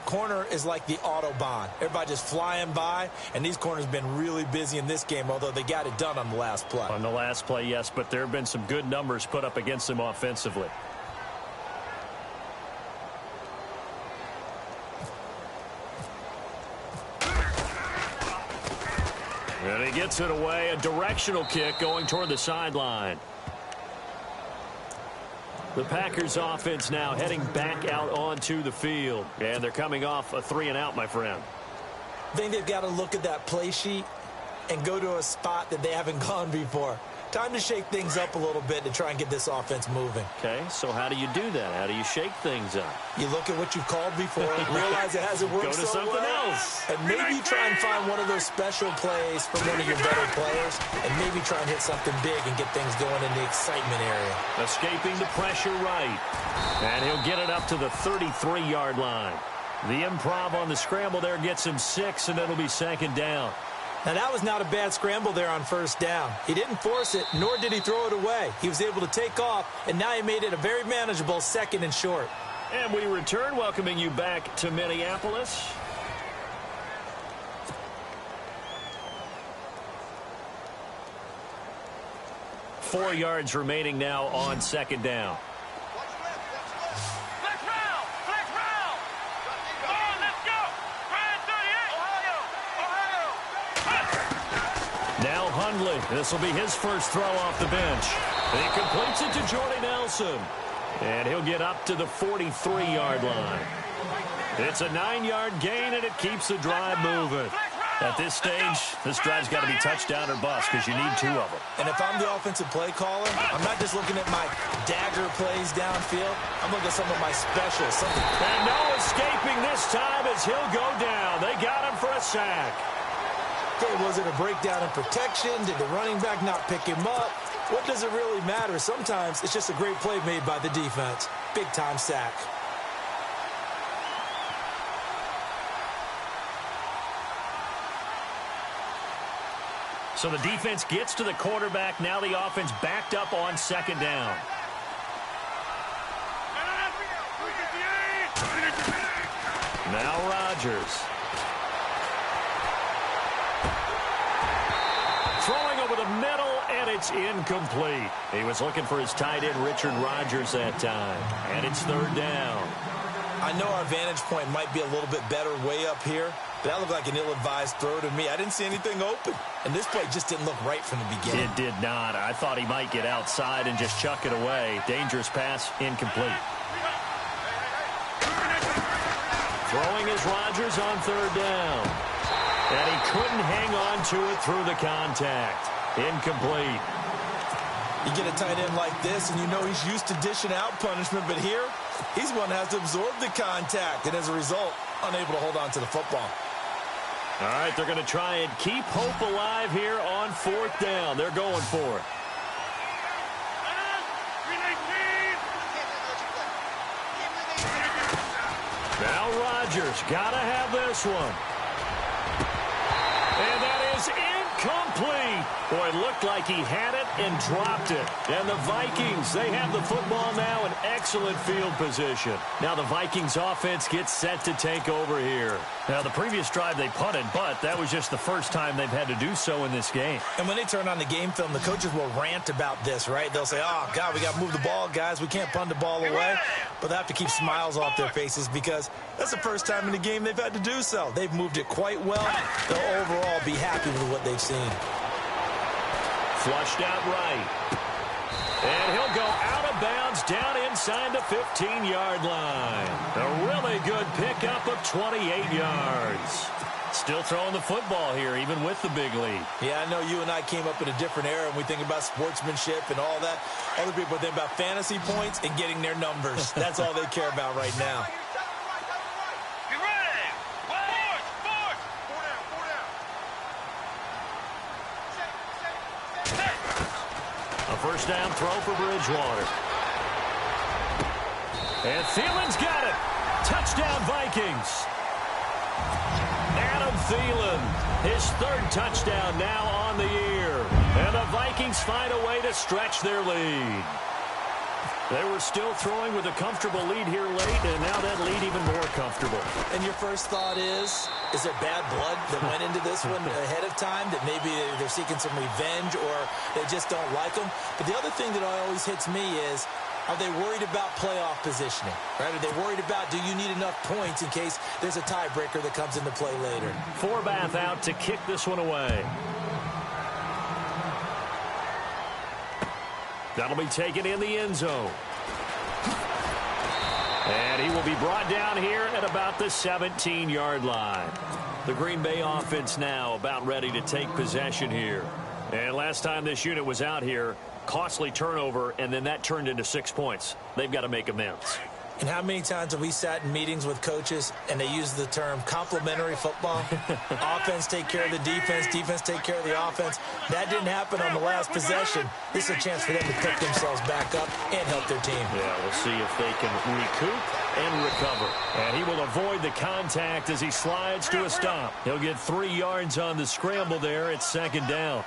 Corner is like the Autobahn. Everybody just flying by, and these corners have been really busy in this game, although they got it done on the last play. On the last play, yes, but there have been some good numbers put up against them offensively. And he gets it away, a directional kick going toward the sideline. The Packers offense now heading back out onto the field. And they're coming off a 3-and-out, my friend. I think they've got to look at that play sheet and go to a spot that they haven't gone before. Time to shake things up a little bit to try and get this offense moving. Okay, so how do you do that? How do you shake things up? You look at what you've called before, realize it hasn't worked so so something well, else. and maybe try and find one of those special plays from one of your better players, and maybe try and hit something big and get things going in the excitement area. Escaping the pressure right. And he'll get it up to the 33-yard line. The improv on the scramble there gets him 6, and it'll be second down. Now, that was not a bad scramble there on first down. He didn't force it, nor did he throw it away. He was able to take off, and now he made it a very manageable 2nd and short. And we return, welcoming you back to Minneapolis. Four yards remaining now on second down. Now Hundley. This will be his first throw off the bench. And he completes it to Jordy Nelson. And he'll get up to the 43-yard line. It's a 9-yard gain, and it keeps the drive moving. At this stage, this drive's got to be touchdown or bust because you need 2 of them. And if I'm the offensive play caller, I'm not just looking at my dagger plays downfield. I'm looking at some of my specials. And no escaping this time as he'll go down. They got him for a sack. Okay, was it a breakdown in protection? Did the running back not pick him up? What does it really matter? Sometimes it's just a great play made by the defense. Big-time sack. So the defense gets to the quarterback. Now the offense backed up on second down. Now Rodgers. Throwing over the middle, and it's incomplete. He was looking for his tight end, Richard Rodgers, that time. And it's third down. I know our vantage point might be a little bit better way up here, but that looked like an ill-advised throw to me. I didn't see anything open. And this play just didn't look right from the beginning. It did not. I thought he might get outside and just chuck it away. Dangerous pass, incomplete. Throwing is Rodgers on third down. And he couldn't hang on to it through the contact. Incomplete. You get a tight end like this, and you know he's used to dishing out punishment, but here, he's one that has to absorb the contact, and as a result, unable to hold on to the football. All right, they're going to try and keep hope alive here on 4th down. They're going for it. Now Rodgers got to have this one. And that is incomplete. Boy, it looked like he had it and dropped it. And the Vikings, they have the football now in excellent field position. Now the Vikings offense gets set to take over here. Now the previous drive they punted, but that was just the first time they've had to do so in this game. And when they turn on the game film, the coaches will rant about this, right? They'll say, oh, God, we got to move the ball, guys. We can't punt the ball away. But they have to keep smiles off their faces because that's the first time in the game they've had to do so. They've moved it quite well. They'll overall be happy with what they've seen. Flushed out right. And he'll go out of bounds down inside the 15-yard line. A really good pickup of 28 yards. Still throwing the football here, even with the big lead. Yeah, I know you and I came up in a different era, and we think about sportsmanship and all that. Other people think about fantasy points and getting their numbers. That's all they care about right now. Be ready. Forward. A first down throw for Bridgewater. And Thielen's got it. Touchdown, Vikings. Adam Thielen, his 3rd touchdown now on the year. And the Vikings find a way to stretch their lead. They were still throwing with a comfortable lead here late, and now that lead even more comfortable. And your first thought is there bad blood that went into this one ahead of time, that maybe they're seeking some revenge or they just don't like them? But the other thing that always hits me is, are they worried about playoff positioning? Right? Are they worried about, do you need enough points in case there's a tiebreaker that comes into play later? Forbath out to kick this one away. That'll be taken in the end zone. And he will be brought down here at about the 17-yard line. The Green Bay offense now about ready to take possession here. And last time this unit was out here, costly turnover, and then that turned into 6 points. They've got to make amends. And how many times have we sat in meetings with coaches and they use the term complementary football? Offense take care of the defense, defense take care of the offense. That didn't happen on the last possession. This is a chance for them to pick themselves back up and help their team. Yeah, we'll see if they can recoup and recover. And he will avoid the contact as he slides to a stop. He'll get 3 yards on the scramble there at 2nd down.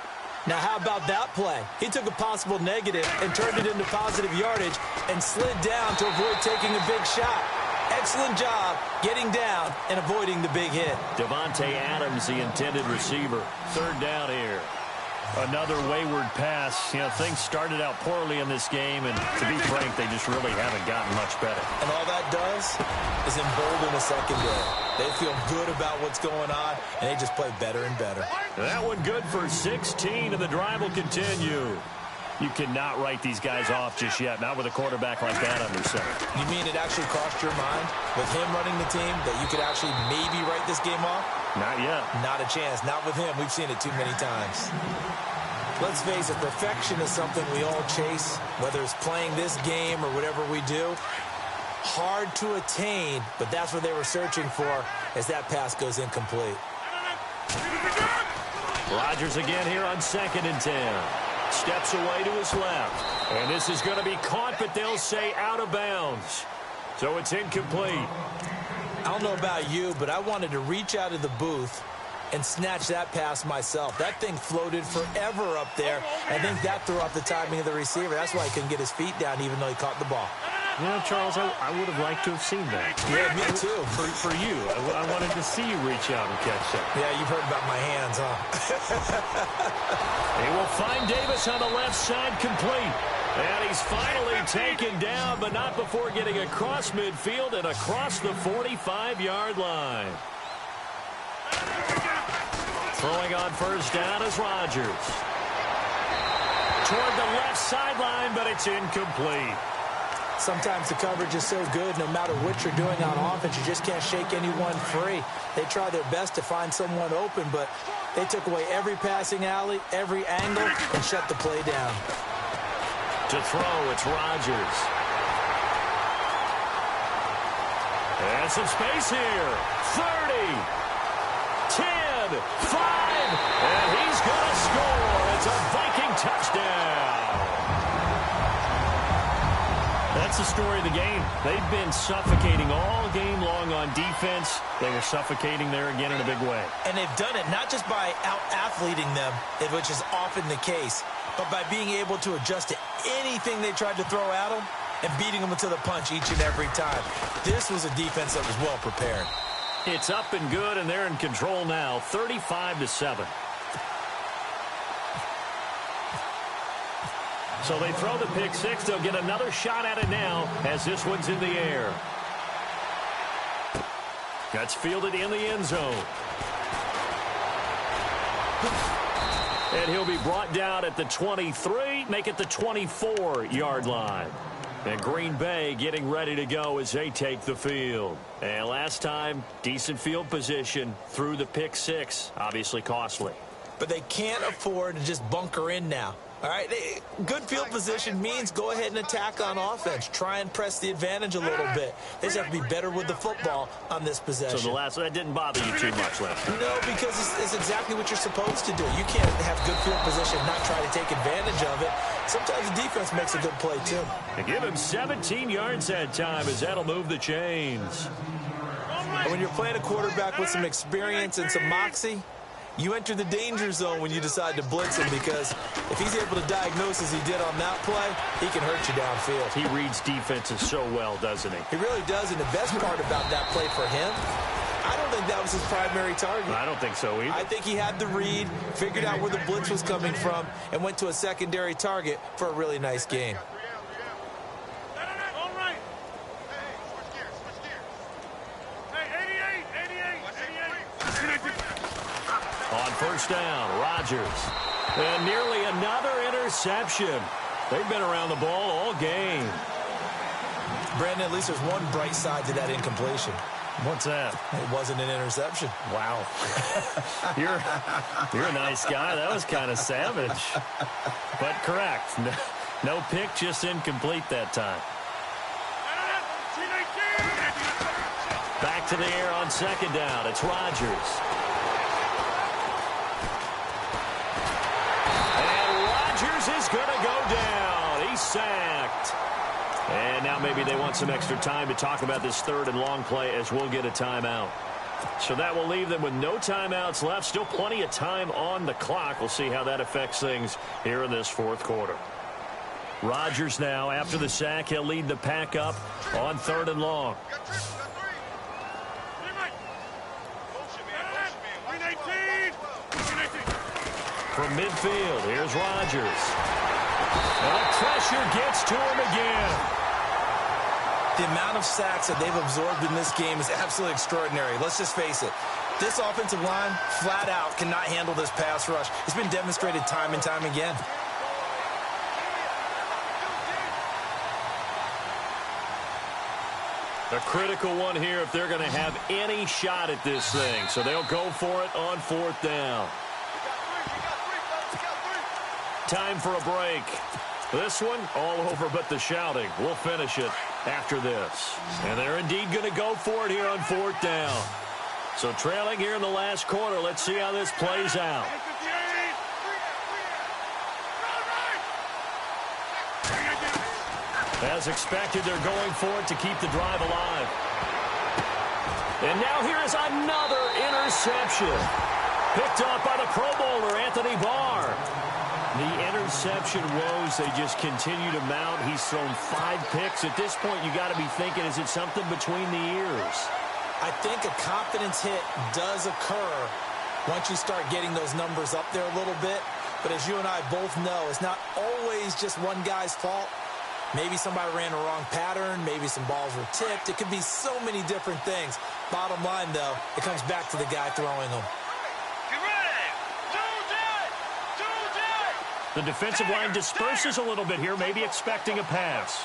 Now, how about that play? He took a possible negative and turned it into positive yardage and slid down to avoid taking a big shot. Excellent job getting down and avoiding the big hit. Devontae Adams, the intended receiver. 3rd down here. Another wayward pass. You know, things started out poorly in this game, and to be frank, they just really haven't gotten much better. And all that does is embolden the secondary. They feel good about what's going on, and they just play better and better. That one good for 16, and the drive will continue. You cannot write these guys off just yet, not with a quarterback like that under center. You mean it actually crossed your mind with him running the team that you could actually maybe write this game off? Not yet. Not a chance. Not with him. We've seen it too many times. Let's face it, perfection is something we all chase, whether it's playing this game or whatever we do. Hard to attain, but that's what they were searching for as that pass goes incomplete. Rodgers again here on 2nd and 10. Steps away to his left. And this is going to be caught, but they'll say out of bounds. So it's incomplete. I don't know about you, but I wanted to reach out of the booth and snatch that pass myself. That thing floated forever up there. I think that threw off the timing of the receiver. That's why he couldn't get his feet down even though he caught the ball. You know, Charles, I would have liked to have seen that. Yeah, me too. For you. I wanted to see you reach out and catch that. Yeah, you've heard about my hands, huh? They will find Davis on the left side complete. And he's finally taken down, but not before getting across midfield and across the 45-yard line. Throwing on first down is Rodgers. Toward the left sideline, but it's incomplete. Sometimes the coverage is so good, no matter what you're doing on offense, you just can't shake anyone free. They try their best to find someone open, but they took away every passing alley, every angle, and shut the play down. To throw, it's Rodgers. And some space here. 30, 10, 5, and he's going to score. It's a Viking touchdown. That's the story of the game. They've been suffocating all game long on defense. They were suffocating there again in a big way. And they've done it not just by out-athleting them, which is often the case, but by being able to adjust to anything they tried to throw at them and beating them to the punch each and every time. This was a defense that was well prepared. It's up and good, and they're in control now, 35-7. So they throw the pick six. They'll get another shot at it now as this one's in the air. That's fielded in the end zone. And he'll be brought down at the 23, make it the 24-yard line. And Green Bay getting ready to go as they take the field. And last time, decent field position through the pick six, obviously costly. But they can't afford to just bunker in now. All right, good field position means go ahead and attack on offense. Try and press the advantage a little bit. They just have to be better with the football on this possession. So that didn't bother you too much last time? No, because it's exactly what you're supposed to do. You can't have good field position and not try to take advantage of it. Sometimes the defense makes a good play, too. And give him 17 yards that time as that'll move the chains. And when you're playing a quarterback with some experience and some moxie, you enter the danger zone when you decide to blitz him, because if he's able to diagnose as he did on that play, he can hurt you downfield. He reads defenses so well, doesn't he? He really does, and the best part about that play for him, I don't think that was his primary target. I don't think so either. I think he had the read, figured out where the blitz was coming from, and went to a secondary target for a really nice gain. On first down, Rodgers. And nearly another interception. They've been around the ball all game. Brandon, at least there's one bright side to that incompletion. What's that? It wasn't an interception. Wow. You're a nice guy. That was kind of savage. But correct. No pick, just incomplete that time. Back to the air on second down. It's Rodgers. Is going to go down. He's sacked. And now maybe they want some extra time to talk about this third and long play as we'll get a timeout. So that will leave them with no timeouts left. Still plenty of time on the clock. We'll see how that affects things here in this fourth quarter. Rodgers now, after the sack, he'll lead the pack up on third and long. From midfield, here's Rodgers. And the pressure gets to him again. The amount of sacks that they've absorbed in this game is absolutely extraordinary. Let's just face it. This offensive line, flat out, cannot handle this pass rush. It's been demonstrated time and time again. A critical one here if they're going to have any shot at this thing. So they'll go for it on fourth down. Time for a break. This one, all over but the shouting. We'll finish it after this. And they're indeed going to go for it here on fourth down. So trailing here in the last quarter. Let's see how this plays out. As expected, they're going for it to keep the drive alive. And now here is another interception. Picked off by the Pro Bowler, Anthony Barr. The interception woes, they just continue to mount. He's thrown 5 picks. At this point, you got to be thinking, is it something between the ears? I think a confidence hit does occur once you start getting those numbers up there a little bit. But as you and I both know, it's not always just one guy's fault. Maybe somebody ran a wrong pattern. Maybe some balls were tipped. It could be so many different things. Bottom line, though, it comes back to the guy throwing them. The defensive line disperses a little bit here, maybe expecting a pass.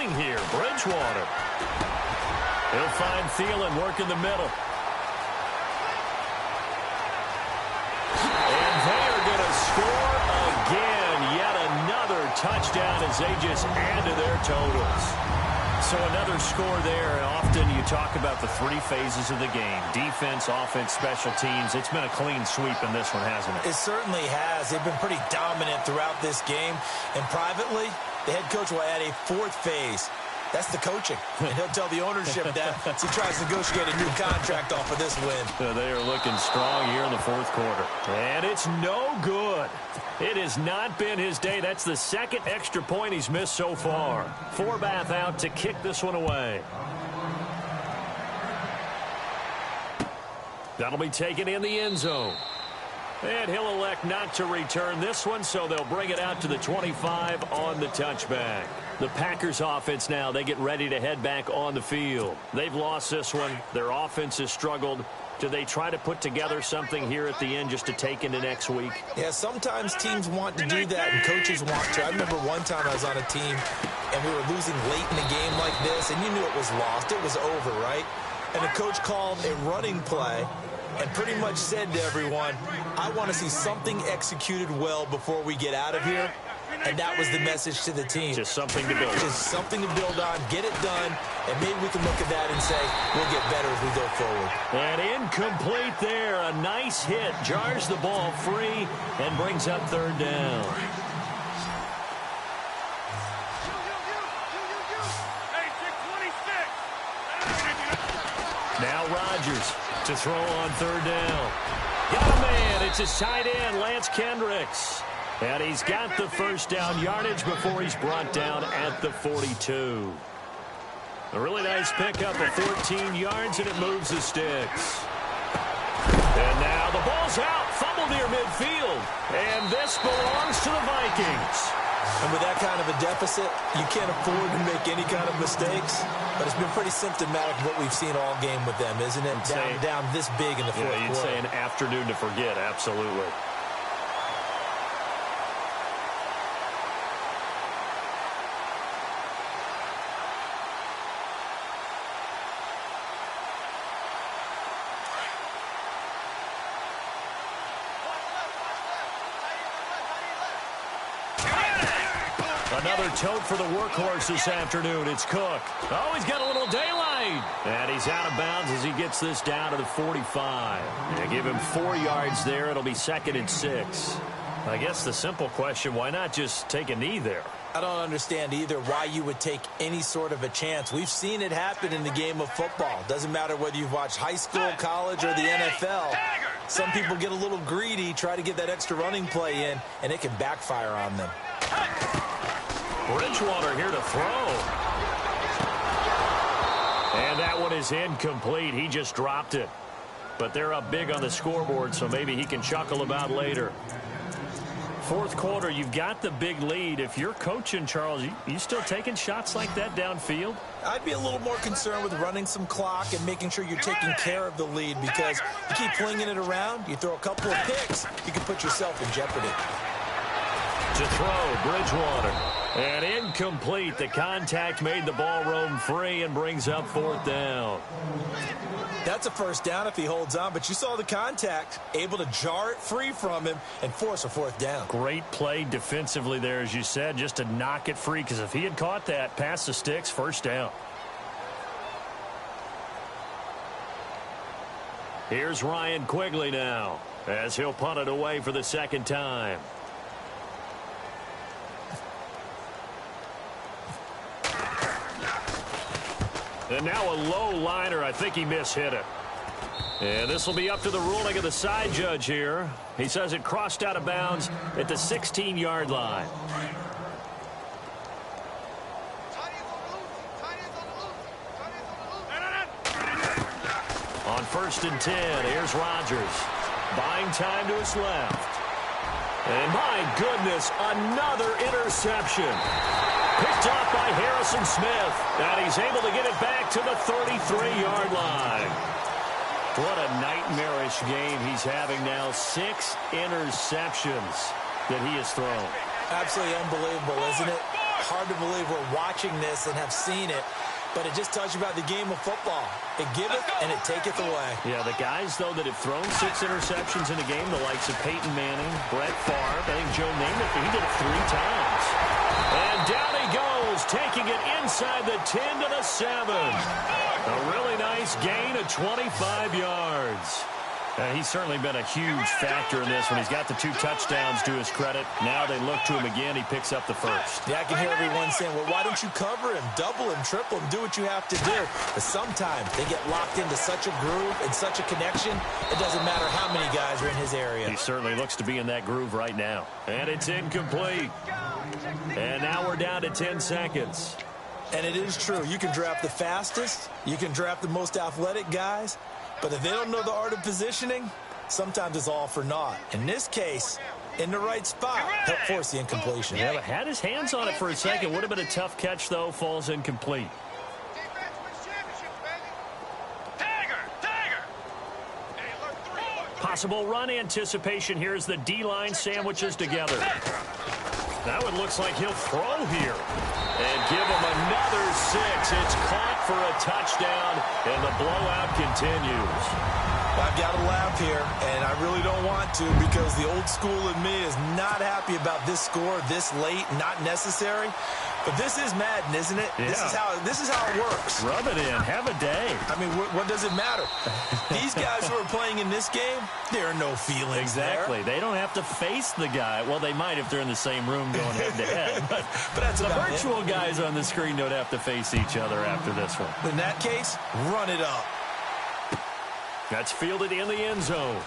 running here. Bridgewater. He'll find Thielen working the middle. And they are going to score again. Yet another touchdown as they just add to their totals. So another score there. Often you talk about the three phases of the game. Defense, offense, special teams. It's been a clean sweep in this one, hasn't it? It certainly has. They've been pretty dominant throughout this game. And privately, the head coach will add a fourth phase. That's the coaching. And he'll tell the ownership that as he tries to negotiate a new contract off of this win. They are looking strong here in the fourth quarter. And it's no good. It has not been his day. That's the second extra point he's missed so far. Forbath out to kick this one away. That'll be taken in the end zone. And he'll elect not to return this one, so they'll bring it out to the 25 on the touchback. The Packers offense now, they get ready to head back on the field. They've lost this one. Their offense has struggled. Do they try to put together something here at the end just to take into next week? Yeah, sometimes teams want to do that and coaches want to. I remember one time I was on a team and we were losing late in the game like this, and you knew it was lost. It was over, right? And the coach called a running play and pretty much said to everyone, I want to see something executed well before we get out of here. And that was the message to the team. Just something to build on. Just something to build on, get it done, and maybe we can look at that and say, we'll get better as we go forward. And incomplete there. A nice hit. Jars the ball free and brings up third down. Now Rodgers to throw on third down. Got a man. It's his tight end, Lance Kendricks. And he's got the first down yardage before he's brought down at the 42. A really nice pickup of 14 yards, and it moves the sticks. And now the ball's out. Fumble near midfield. And this belongs to the Vikings. And with that kind of a deficit, you can't afford to make any kind of mistakes. But it's been pretty symptomatic of what we've seen all game with them, isn't it? Down this big in the fourth quarter. You'd say an afternoon to forget, absolutely. Another tote for the workhorse this afternoon. It's Cook. Oh, he's got a little daylight. And he's out of bounds as he gets this down to the 45. And give him 4 yards there. It'll be 2nd and 6. I guess the simple question, why not just take a knee there? I don't understand either why you would take any sort of a chance. We've seen it happen in the game of football. Doesn't matter whether you've watched high school, college, or the NFL. Some people get a little greedy, try to get that extra running play in, and it can backfire on them. Bridgewater here to throw. And that one is incomplete. He just dropped it. But they're up big on the scoreboard, so maybe he can chuckle about later. Fourth quarter, you've got the big lead. If you're coaching, Charles, you still taking shots like that downfield? I'd be a little more concerned with running some clock and making sure you're taking care of the lead, because you keep flinging it around, you throw a couple of picks, you can put yourself in jeopardy. To throw, Bridgewater. And incomplete. The contact made the ball roam free and brings up 4th down. That's a first down if he holds on, but you saw the contact, able to jar it free from him and force a 4th down. Great play defensively there, as you said, just to knock it free, because if he had caught that, past the sticks, first down. Here's Ryan Quigley now, as he'll punt it away for the 2nd time. And now a low liner. I think he mishit it. And this will be up to the ruling of the side judge here. He says it crossed out of bounds at the 16-yard line. On 1st and 10, here's Rodgers. Buying time to his left. And my goodness, another interception. Picked off by Harrison Smith. And he's able to get it back to the 33-yard line. What a nightmarish game he's having now. 6 interceptions that he has thrown. Absolutely unbelievable, isn't it? Hard to believe we're watching this and have seen it, but it just tells you about the game of football. It giveth and it taketh away. Yeah, the guys, though, that have thrown 6 interceptions in a game, the likes of Peyton Manning, Brett Favre, I think Joe Namath, he did it 3 times. And down he goes, taking it inside the 10 to the 7. A really nice gain of 25 yards. He's certainly been a huge factor in this when he's got the 2 touchdowns to his credit. Now they look to him again. He picks up the first. Yeah, I can hear everyone saying, well, why don't you cover him, double him, triple him, do what you have to do. But sometimes they get locked into such a groove and such a connection, it doesn't matter how many guys are in his area. He certainly looks to be in that groove right now. And it's incomplete. And now we're down to 10 seconds. And it is true. You can draft the fastest. You can draft the most athletic guys. But if they don't know the art of positioning, sometimes it's all for naught. In this case, in the right spot, help force the incompletion. Yeah, but had his hands on it for a second. Would have been a tough catch, though. Falls incomplete. Possible run anticipation here as the D-line sandwiches together. Now it looks like he'll throw here. And give him another 6. It's caught for a touchdown, and the blowout continues. I've got to laugh here, and I really don't want to because the old school in me is not happy about this score this late, not necessary. But this is Madden, isn't it? Yeah. This is how it works. Rub it in. Have a day. I mean, what does it matter? These guys who are playing in this game, there are no feelings Exactly. there. They don't have to face the guy. Well, they might if they're in the same room going head-to-head. But that's the about virtual it. guys on the screen don't have to face each other after this one. In that case, run it up. That's fielded in the end zone.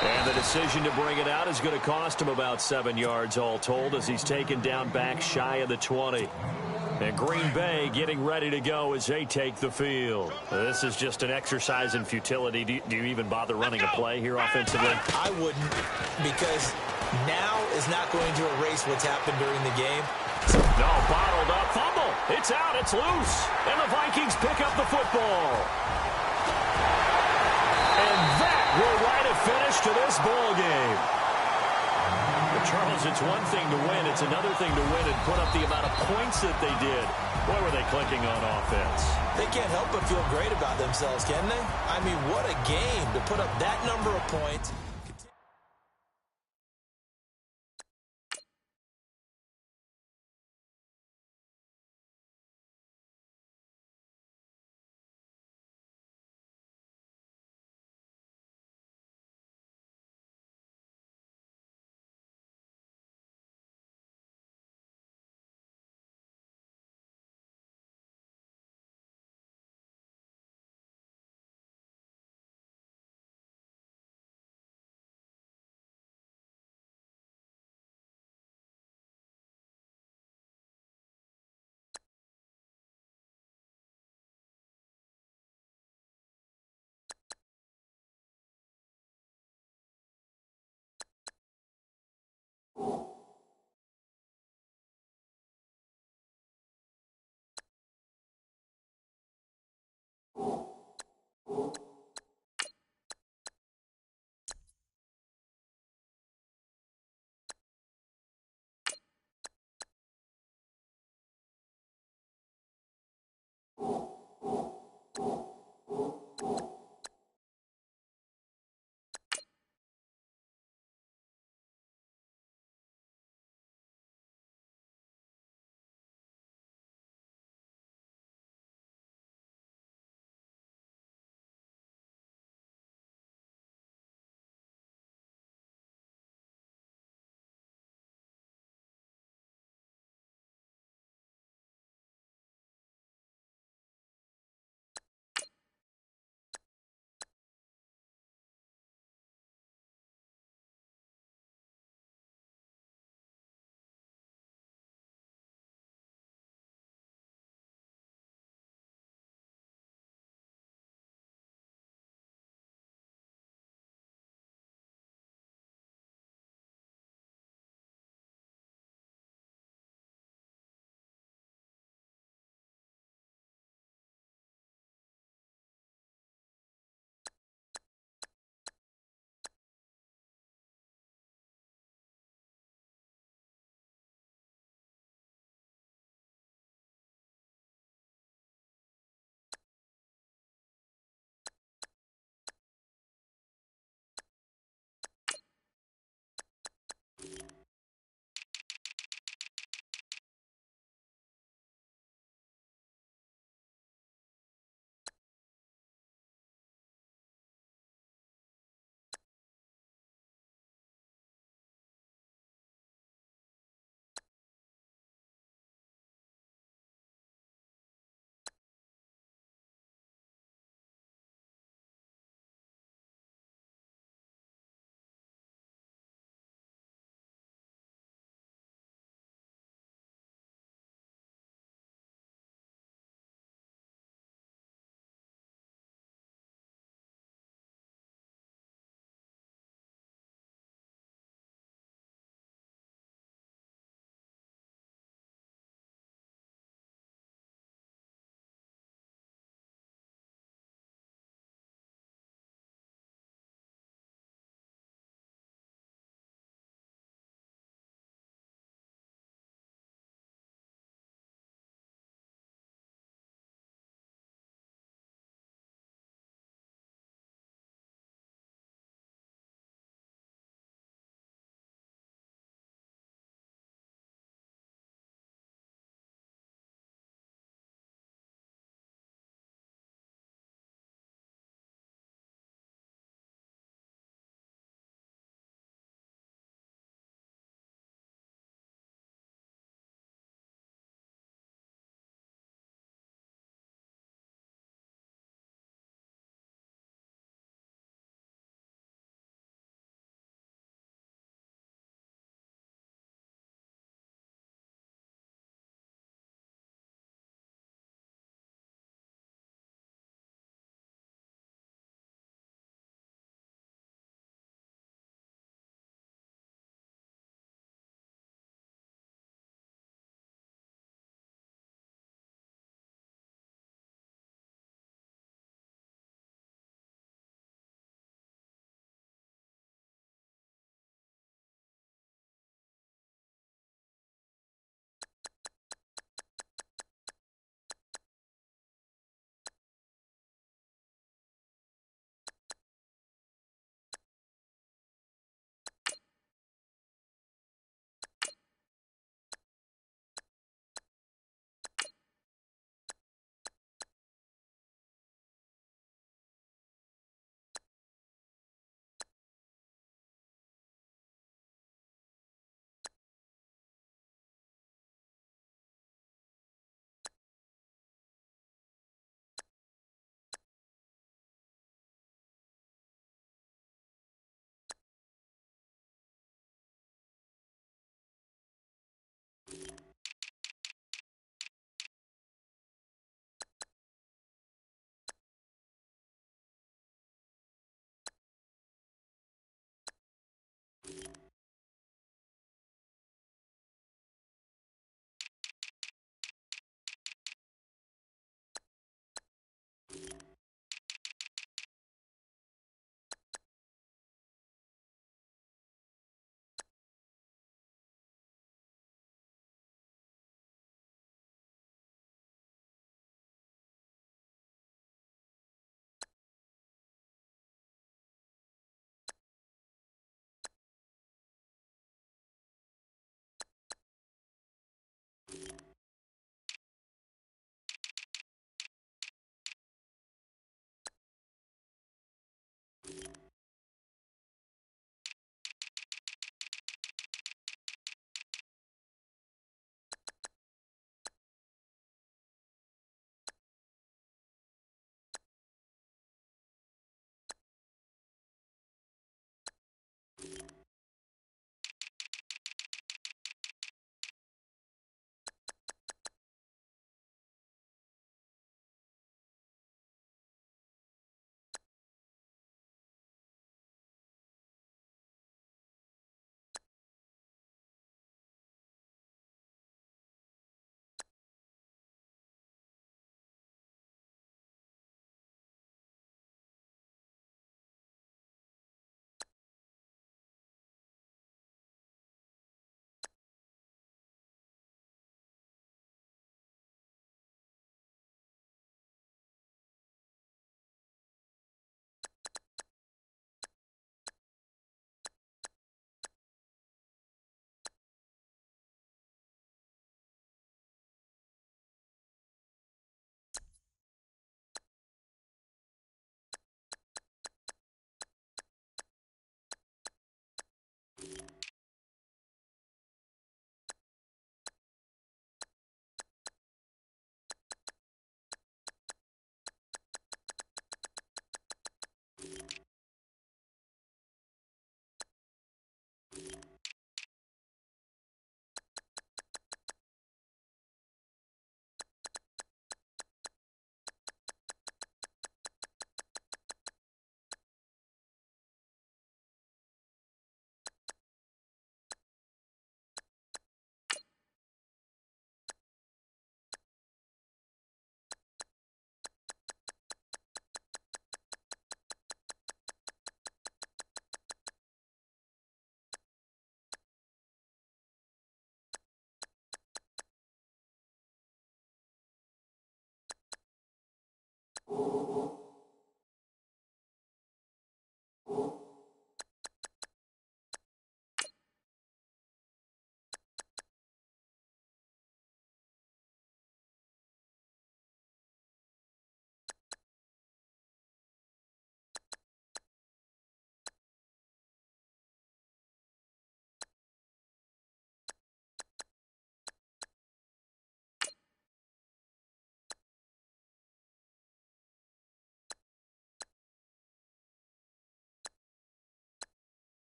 And the decision to bring it out is going to cost him about 7 yards all told as he's taken down back shy of the 20. And Green Bay getting ready to go as they take the field. This is just an exercise in futility. Do you even bother running a play here offensively? I wouldn't, because now is not going to erase what's happened during the game. No, bottled up. Fumble. It's out. It's loose. And the Vikings pick up the football. And that will write a finish to this ball game. But Charles, it's one thing to win. It's another thing to win and put up the amount of points that they did. Boy, were they clicking on offense. They can't help but feel great about themselves, can they? I mean, what a game to put up that number of points.